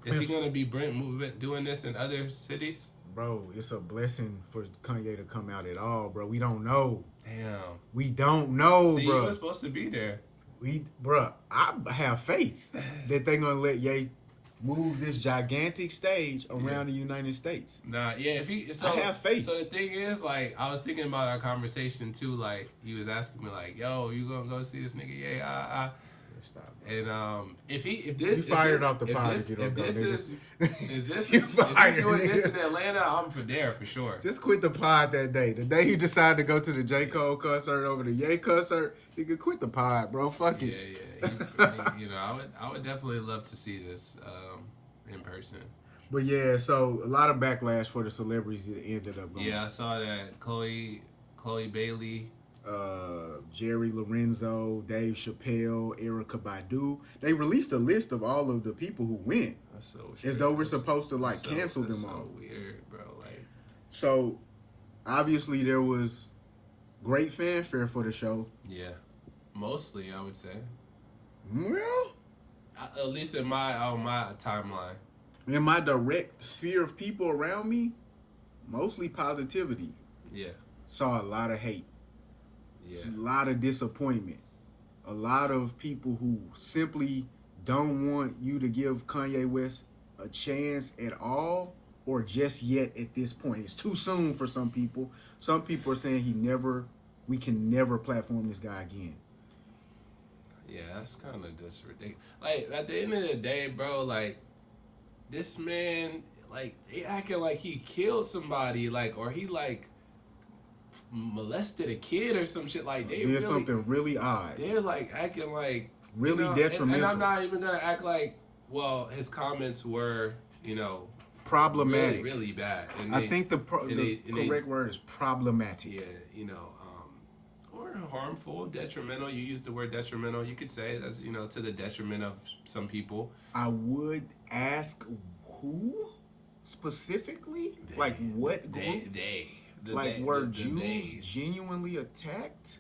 Is he gonna be doing this in other cities? Bro, it's a blessing for Kanye to come out at all, bro. We don't know. Damn. We don't know, See, bro. you were supposed to be there. I have faith that they're gonna let Ye move this gigantic stage around the United States. Nah, yeah. I have faith. So the thing is, like, I was thinking about our conversation too. Like, he was asking me, like, "Yo, you gonna go see this nigga?" Yeah, Stop. And if You fired off the pod if you don't go. If this You is fired, doing this in nigga. Atlanta, I'm there for sure. Just quit the pod that day. The day you decided to go to the J. Cole concert over the Ye concert, you could quit the pod, bro. Fuck it. Yeah. I would definitely love to see this in person. But yeah, so a lot of backlash for the celebrities that ended up going. Yeah, I saw that Chloe Bailey. Jerry Lorenzo, Dave Chappelle, Erykah Badu. They released a list of all of the people who went. That's so As though we're supposed to cancel them so all. Weird, bro. Like, So obviously there was great fanfare for the show. yeah, mostly I would say. Well, At least in my timeline. in my direct sphere of people around me, mostly positivity. Yeah. Saw a lot of hate. Yeah. A lot of disappointment. A lot of people who simply don't want you to give Kanye West a chance at all or just yet at this point. It's too soon for some people. Some people are saying we can never platform this guy again. Yeah, that's kind of just ridiculous. Like, at the end of the day, bro, like, this man, like, they acting like he killed somebody, like, or he, like, molested a kid or some shit. Like, they There's really, something really odd. they're, like, acting like, Really detrimental. And I'm not even going to act like, well, his comments were, Problematic. really, really bad. And I think the correct word is problematic. yeah, or harmful, detrimental. You use the word detrimental. You could say that's, to the detriment of some people. I would ask who specifically? What group? They. Were Jews genuinely attacked?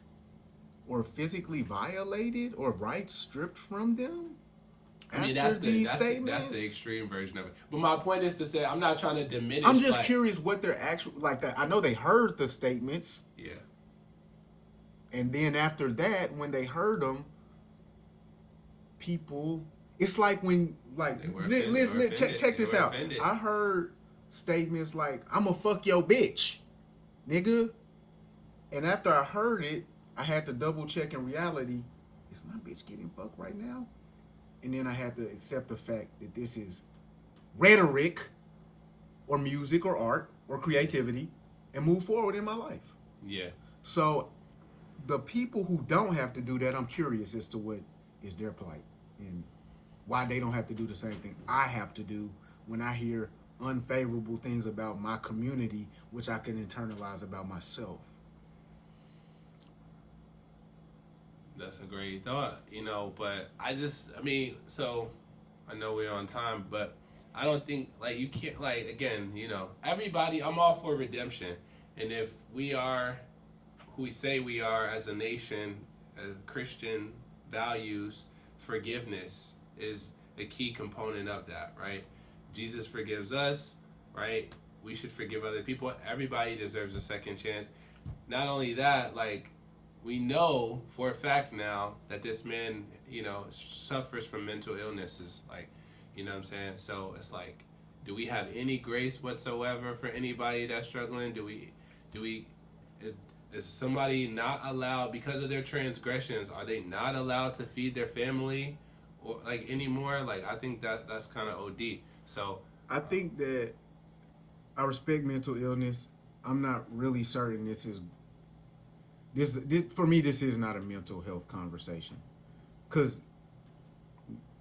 or physically violated or rights stripped from them. I mean, that's the extreme version of it. But my point is to say, I'm not trying to diminish. I'm just curious what their actual that. I know they heard the statements. Yeah. And then after that, when they heard them, people, it's like when listen, check this out. I heard statements like, "I'ma fuck your bitch, nigga," and after I heard it, I had to double check in reality. Is my bitch getting fucked right now? And then I had to accept the fact that this is rhetoric or music or art or creativity and move forward in my life. Yeah. So the people who don't have to do that, I'm curious as to what is their plight and why they don't have to do the same thing I have to do when I hear unfavorable things about my community, which I can internalize about myself. That's a great thought, but I mean, so I know we're on time, but I don't think, you can't, again, everybody, I'm all for redemption. And if we are who we say we are as a nation, as Christian values, forgiveness is a key component of that, right? Jesus forgives us, right? We should forgive other people. Everybody deserves a second chance. Not only that, we know for a fact now that this man, suffers from mental illnesses. You know what I'm saying? So it's do we have any grace whatsoever for anybody that's struggling? Is somebody not allowed, because of their transgressions, are they not allowed to feed their family or anymore? I think that's kind of OD. So I think that I respect mental illness. I'm not really certain this for me, this is not a mental health conversation, because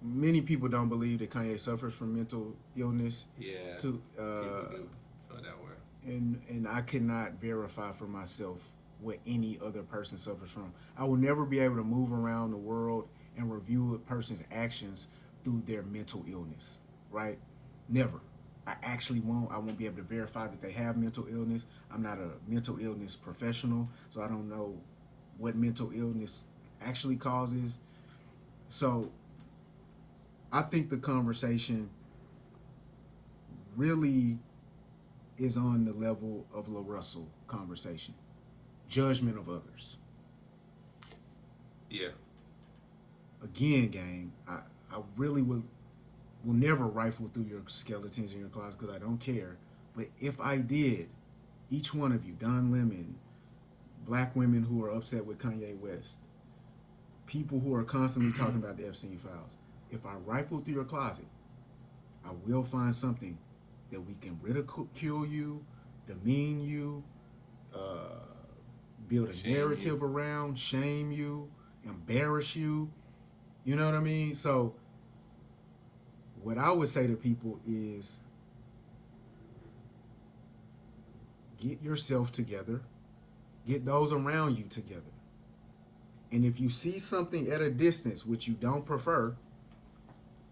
many people don't believe that Kanye suffers from mental illness. Yeah, people do feel that way, and I cannot verify for myself what any other person suffers from. I will never be able to move around the world and review a person's actions through their mental illness, right? Never. I actually won't. I won't be able to verify that they have mental illness. I'm not a mental illness professional, so I don't know what mental illness actually causes. So I think the conversation really is on the level of La Russell conversation. Judgment of others. Yeah. Again, gang, I really will never rifle through your skeletons in your closet because I don't care. But if I did, each one of you, Don Lemon, black women who are upset with Kanye West, people who are constantly talking about the Epstein files, if I rifle through your closet, I will find something that we can ridicule you, demean you, build a narrative around, shame you, embarrass you. You know what I mean? So what I would say to people is, get yourself together, get those around you together. And if you see something at a distance which you don't prefer,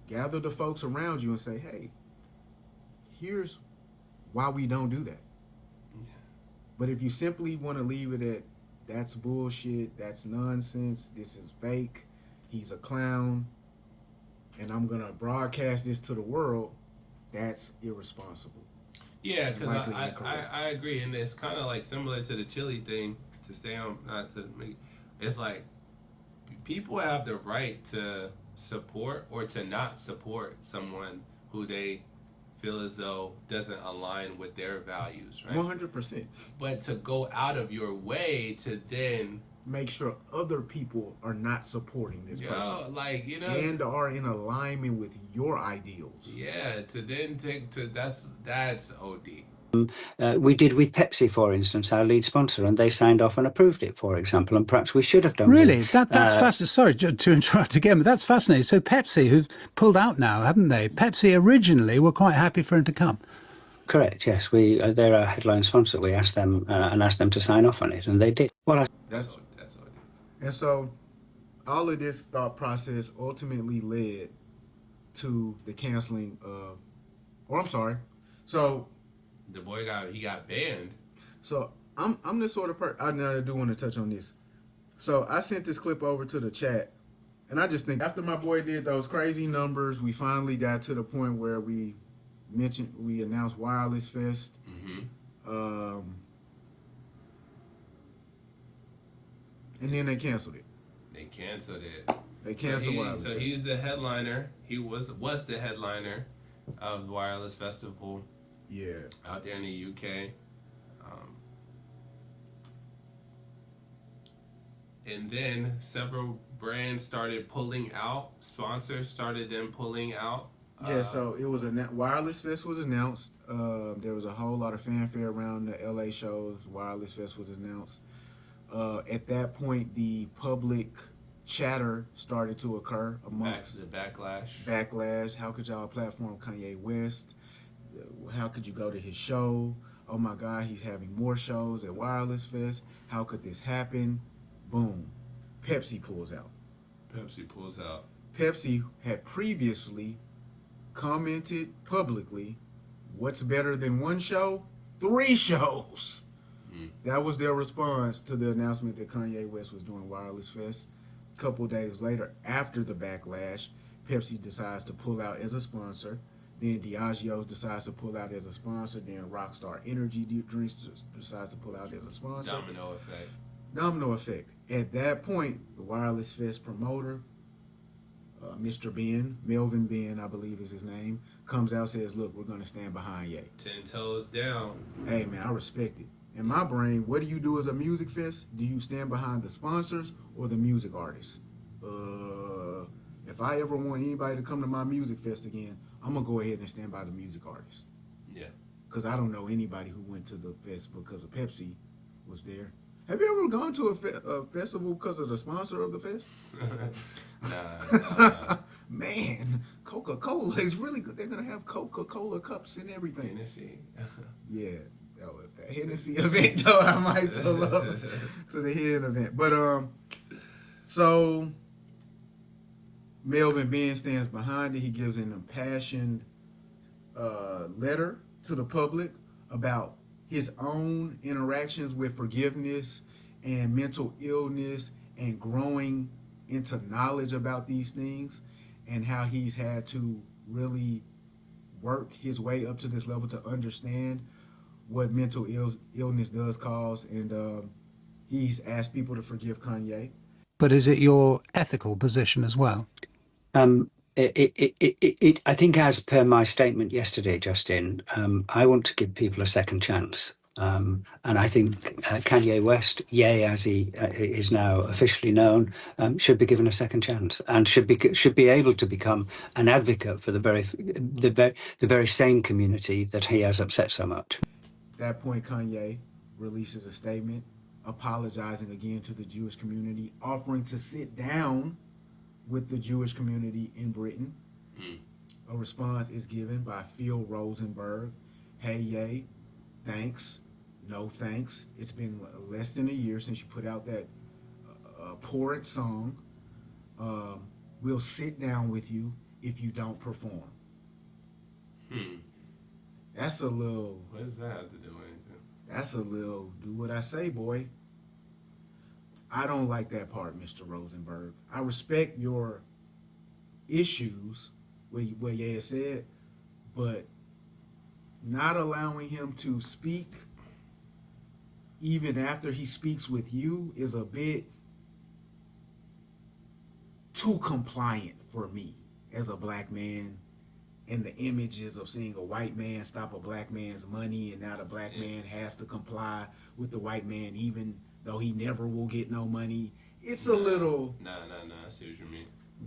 gather the folks around you and say, hey, here's why we don't do that. Yeah. But if you simply want to leave it at, that's bullshit, that's nonsense, this is fake, he's a clown, and I'm going to broadcast this to the world, that's irresponsible. Yeah, because I agree. And it's kind of similar to the chili thing, to stay on, not to make, it's people have the right to support or to not support someone who they feel as though doesn't align with their values, right? 100%. But to go out of your way to then make sure other people are not supporting this person. And are in alignment with your ideals. Yeah, to then take to that's OD. We did with Pepsi, for instance, our lead sponsor, and they signed off and approved it, for example, and perhaps we should have done. Really? That's fascinating. Sorry to interrupt again, but that's fascinating. So Pepsi, who've pulled out now, haven't they? Pepsi originally were quite happy for him to come. Correct, yes. They're our headline sponsor. We asked them and asked them to sign off on it, and they did. Well, that's OD. And so all of this thought process ultimately led to the canceling of, so the boy got banned. So I'm the sort of person, I do want to touch on this. So I sent this clip over to the chat, and I just think after my boy did those crazy numbers, we finally got to the point where we announced Wireless Fest. And then they canceled it. They canceled Wireless So Fest. he's the headliner. He was the headliner of the Wireless Festival. Yeah. Out there in the UK. And then several brands started pulling out. Sponsors started then pulling out. Yeah, so it was Wireless Fest was announced. There was a whole lot of fanfare around the LA shows. Wireless Fest was announced. At that point, the public chatter started to occur amongst the backlash. Backlash. How could y'all platform Kanye West? How could you go to his show? Oh my God, he's having more shows at Wireless Fest. How could this happen? Boom. Pepsi pulls out. Pepsi had previously commented publicly, what's better than one show? 3 shows. That was their response to the announcement that Kanye West was doing Wireless Fest. A couple days later, after the backlash, Pepsi decides to pull out as a sponsor. Then Diageo's decides to pull out as a sponsor. Then Rockstar Energy Drinks decides to pull out as a sponsor. Domino effect. At that point, the Wireless Fest promoter, Mr. Ben, Melvin Ben, I believe is his name, comes out and says, look, we're going to stand behind Ye. 10 toes down. Hey, man, I respect it. In my brain, what do you do as a music fest? Do you stand behind the sponsors or the music artists? If I ever want anybody to come to my music fest again, I'm going to go ahead and stand by the music artists. Yeah. Because I don't know anybody who went to the fest because of Pepsi was there. Have you ever gone to a festival because of the sponsor of the fest? Nah. Man, Coca-Cola is really good. They're going to have Coca-Cola cups and everything. Hennessy. Yeah. Oh, if that Hennessy event, though, I might pull up to the Hen event. But, so Melvin Ben stands behind it. He gives an impassioned letter to the public about his own interactions with forgiveness and mental illness and growing into knowledge about these things and how he's had to really work his way up to this level to understand what mental illness does cause. And he's asked people to forgive Kanye. But is it your ethical position as well? I think, as per my statement yesterday, Justin, I want to give people a second chance. And I think Kanye West, Ye as he is now officially known, should be given a second chance and should be able to become an advocate for the very same community that he has upset so much. At that point, Kanye releases a statement apologizing again to the Jewish community, offering to sit down with the Jewish community in Britain. A response is given by Phil Rosenberg. Hey, Ye, thanks. No thanks. It's been less than a year since you put out that abhorrent song. We'll sit down with you if you don't perform. That's a little... What does that have to do with anything? That's a little do what I say, boy. I don't like that part, Mr. Rosenberg. I respect your issues, what Ye said, but not allowing him to speak even after he speaks with you is a bit too compliant for me as a black man. And the images of seeing a white man stop a black man's money, and now the black man has to comply with the white man even though he never will get no money. It's a little... Nah, I see what you mean.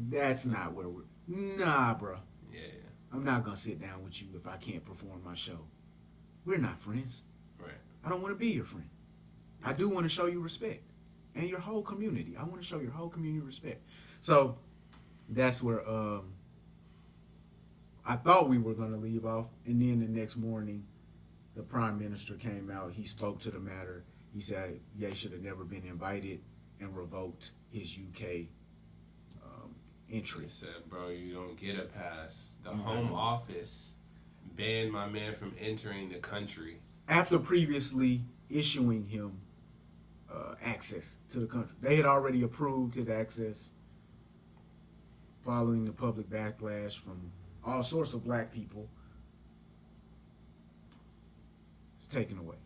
That's not where we're... Nah, bro. Yeah. I'm not going to sit down with you if I can't perform my show. We're not friends. Right. I don't want to be your friend. I do want to show you respect. And your whole community. I want to show your whole community respect. So, that's where I thought we were going to leave off. And then the next morning, the Prime Minister came out. He spoke to the matter. He said Ye should have never been invited and revoked his UK entry. He said, bro, you don't get a pass. The Home Office banned my man from entering the country. After previously issuing him access to the country. They had already approved his access following the public backlash from all sorts of black people. It's taken away.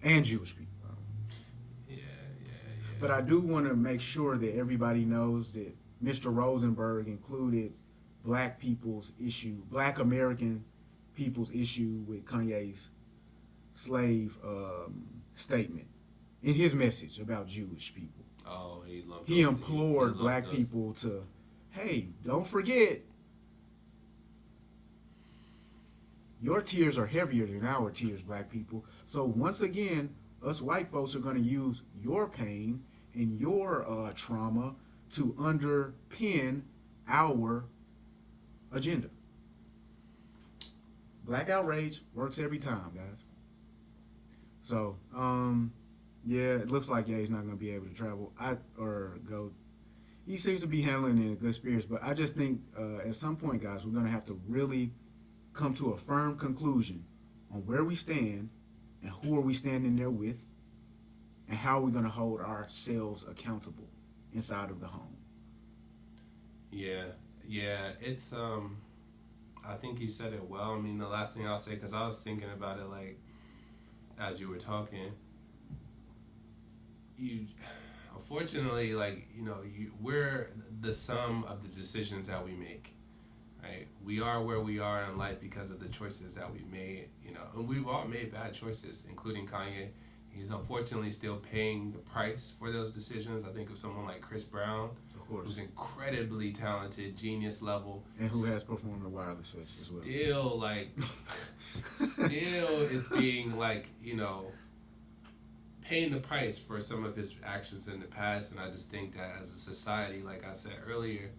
And Jewish people. Yeah. But I do want to make sure that everybody knows that Mr. Rosenberg included black American people's issue with Kanye's slave statement in his message about Jewish people. Oh, he implored black people to, hey, don't forget, your tears are heavier than our tears, black people. So once again, us white folks are going to use your pain and your trauma to underpin our agenda. Black outrage works every time, guys. So, yeah, it looks like Ye's not going to be able to travel or go. He seems to be handling it in good spirits, but I just think at some point, guys, we're going to have to really come to a firm conclusion on where we stand and who are we standing there with and how are we going to hold ourselves accountable inside of the home. Yeah, it's I think you said it well. I mean, the last thing I'll say, because I was thinking about it, like, as you were talking, unfortunately, like, we're the sum of the decisions that we make, right? We are where we are in life because of the choices that we made, and we've all made bad choices, including Kanye. He's unfortunately still paying the price for those decisions. I think of someone like Chris Brown, who's incredibly talented, genius level, and who has performed the Wireless Fest as well. Still is being paying the price for some of his actions in the past. And I just think that as a society, like I said earlier,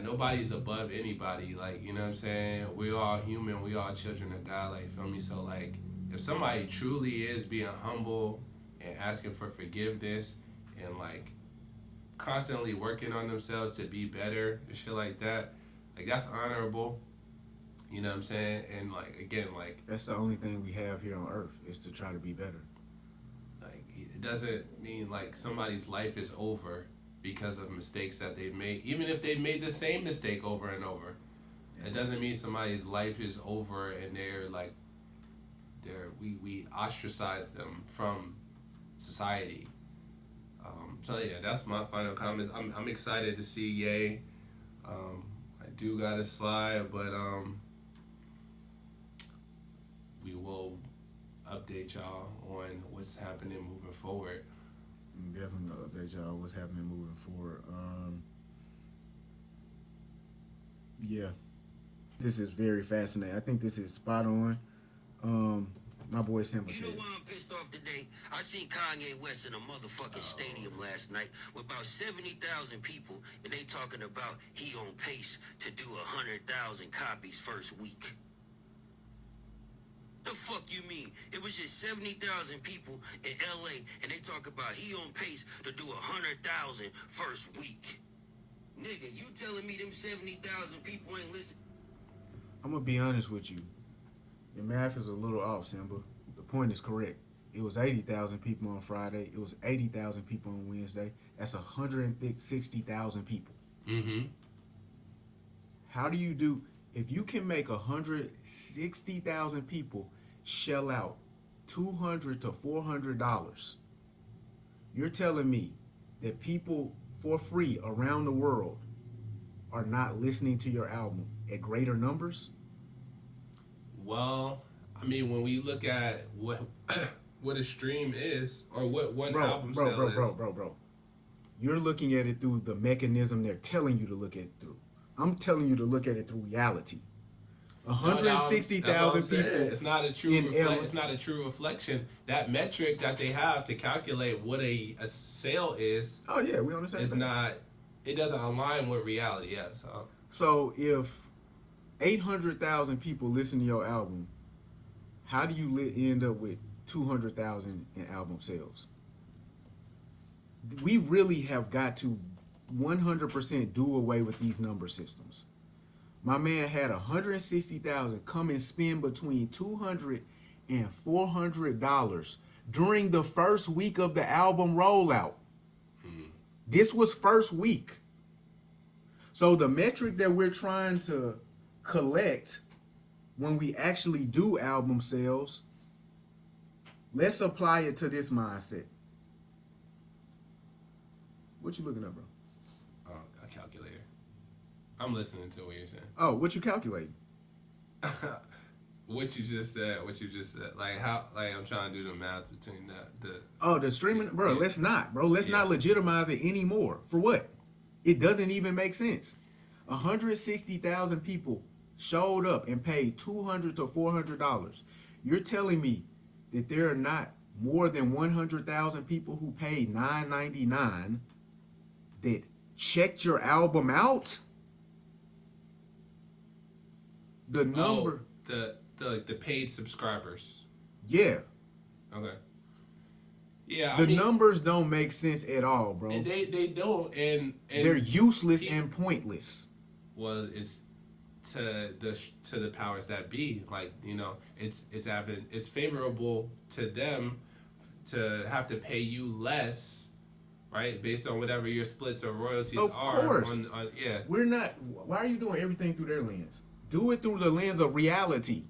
nobody's above anybody. Like, you know what I'm saying? We all human. We all children of God. Like, feel me? So, like, if somebody truly is being humble and asking for forgiveness and, like, constantly working on themselves to be better and shit like that, like, that's honorable. You know what I'm saying? And, like, again, like, that's the only thing we have here on earth is to try to be better. Like, it doesn't mean, like, somebody's life is over because of mistakes that they've made. Even if they've made the same mistake over and over, it doesn't mean somebody's life is over and we ostracize them from society. So yeah, that's my final comments. I'm excited to see Ye. I do gotta slide, but we will update y'all on what's happening moving forward. Definitely update y'all what's happening moving forward. Yeah, this is very fascinating. I think this is spot on. My boy Simba said. You know why I'm pissed off today? I seen Kanye West in a motherfucking stadium last night with about 70,000 people, and they talking about he on pace to do 100,000 copies first week. The fuck you mean? It was just 70,000 people in LA, and they talk about he on pace to do 100,000 first week. Nigga, you telling me them 70,000 people ain't listening? I'm gonna be honest with you. Your math is a little off, Simba. The point is correct. It was 80,000 people on Friday. It was 80,000 people on Wednesday. That's 160,000 people. Mm-hmm. How do you do? If you can make 160,000 people shell out $200 to $400, you're telling me that people for free around the world are not listening to your album at greater numbers? Well, I mean, when we look at what a stream is, or what one album sale is. Bro. You're looking at it through the mechanism they're telling you to look at it through. I'm telling you to look at it through reality. 160,000 people. It's not a true. It's not a true reflection. That metric that they have to calculate what a sale is. Oh yeah, we understand. It's not. It doesn't align with reality. Yeah. So if 800,000 people listen to your album, how do you end up with 200,000 in album sales? We really have got to 100% do away with these number systems. My man had 160,000 come and spend between $200 $400 during the first week of the album rollout. This was first week. So the metric that we're trying to collect when we actually do album sales, let's apply it to this mindset. What you looking at, bro? A calculator. I'm listening to what you're saying. Oh, what you calculating? What you just said. Like how? Like I'm trying to do the math between the. Oh, the streaming, bro. Let's not, bro. Let's not legitimize it anymore. For what? It doesn't even make sense. 160,000 people showed up and paid $200 to $400. You're telling me that there are not more than 100,000 people who paid $9.99 that checked your album out? The number. The paid subscribers. Yeah. Okay. Yeah. The numbers don't make sense at all, bro. And they don't, and they're useless and pointless. Well, it's to the powers that be. Like, you know, it's favorable to them to have to pay you less, right, based on whatever your splits or royalties are. Of course. Yeah. We're not. Why are you doing everything through their lens? Do it through the lens of reality.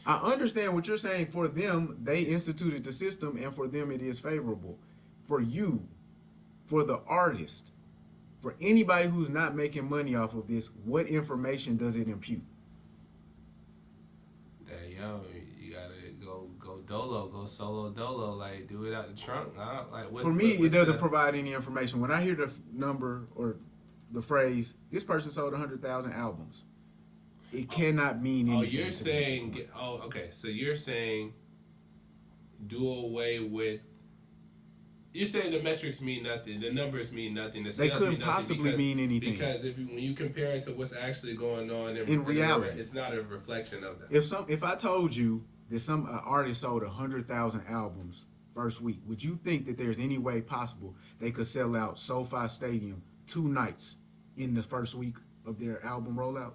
I understand what you're saying. For them, they instituted the system, and for them, it is favorable. For you, for the artist, for anybody who's not making money off of this, what information does it impute? That, yo, you gotta go dolo, go solo dolo, like do it out the trunk. Like For me, it doesn't provide any information. When I hear the number or the phrase, this person sold 100,000 albums, it cannot mean anything. Oh, you're saying, okay. So you're saying do away with, you're saying the metrics mean nothing, the numbers mean nothing, the sales They couldn't mean nothing possibly mean anything. Because when you compare it to what's actually going on in reality, it's not a reflection of that. If I told you that some artist sold 100,000 albums first week, would you think that there's any way possible they could sell out SoFi Stadium 2 nights in the first week of their album rollout?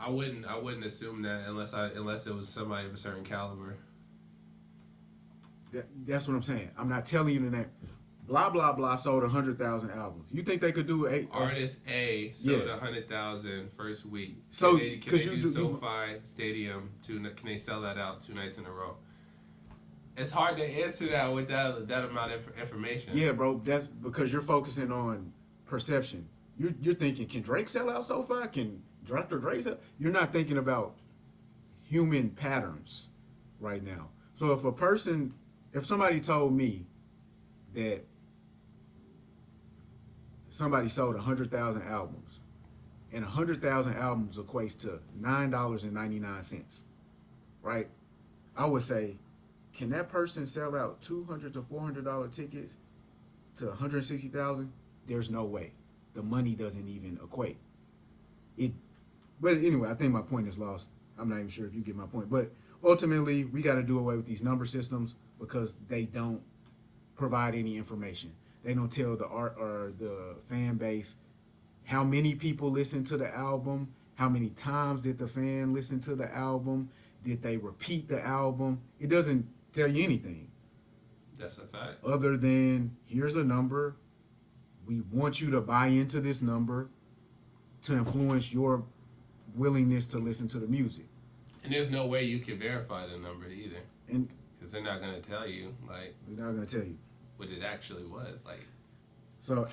I wouldn't assume that unless it was somebody of a certain caliber. That's what I'm saying. I'm not telling you the name. Blah blah blah sold 100,000 albums. You think they could do Artist A sold 100,000 first week. So can they do SoFi Stadium can they sell that out 2 nights in a row? It's hard to answer that with that amount of information. Yeah, bro. That's because you're focusing on perception. You're thinking, can Drake sell out SoFi? Can Dr. Dre sell? You're not thinking about human patterns right now. So if somebody told me that somebody sold 100,000 albums, and 100,000 albums equates to $9.99, right? I would say, can that person sell out $200 to $400 tickets to 160,000? There's no way. The money doesn't even equate. But anyway, I think my point is lost. I'm not even sure if you get my point. But ultimately, we got to do away with these number systems because they don't provide any information. They don't tell the art or the fan base how many people listened to the album, how many times did the fan listen to the album, did they repeat the album. It doesn't tell you anything. That's a fact. Other than, here's a number. We want you to buy into this number to influence your willingness to listen to the music. And there's no way you can verify the number either. And because they're not going to tell you, like, they're not going to tell you what it actually was. Like, so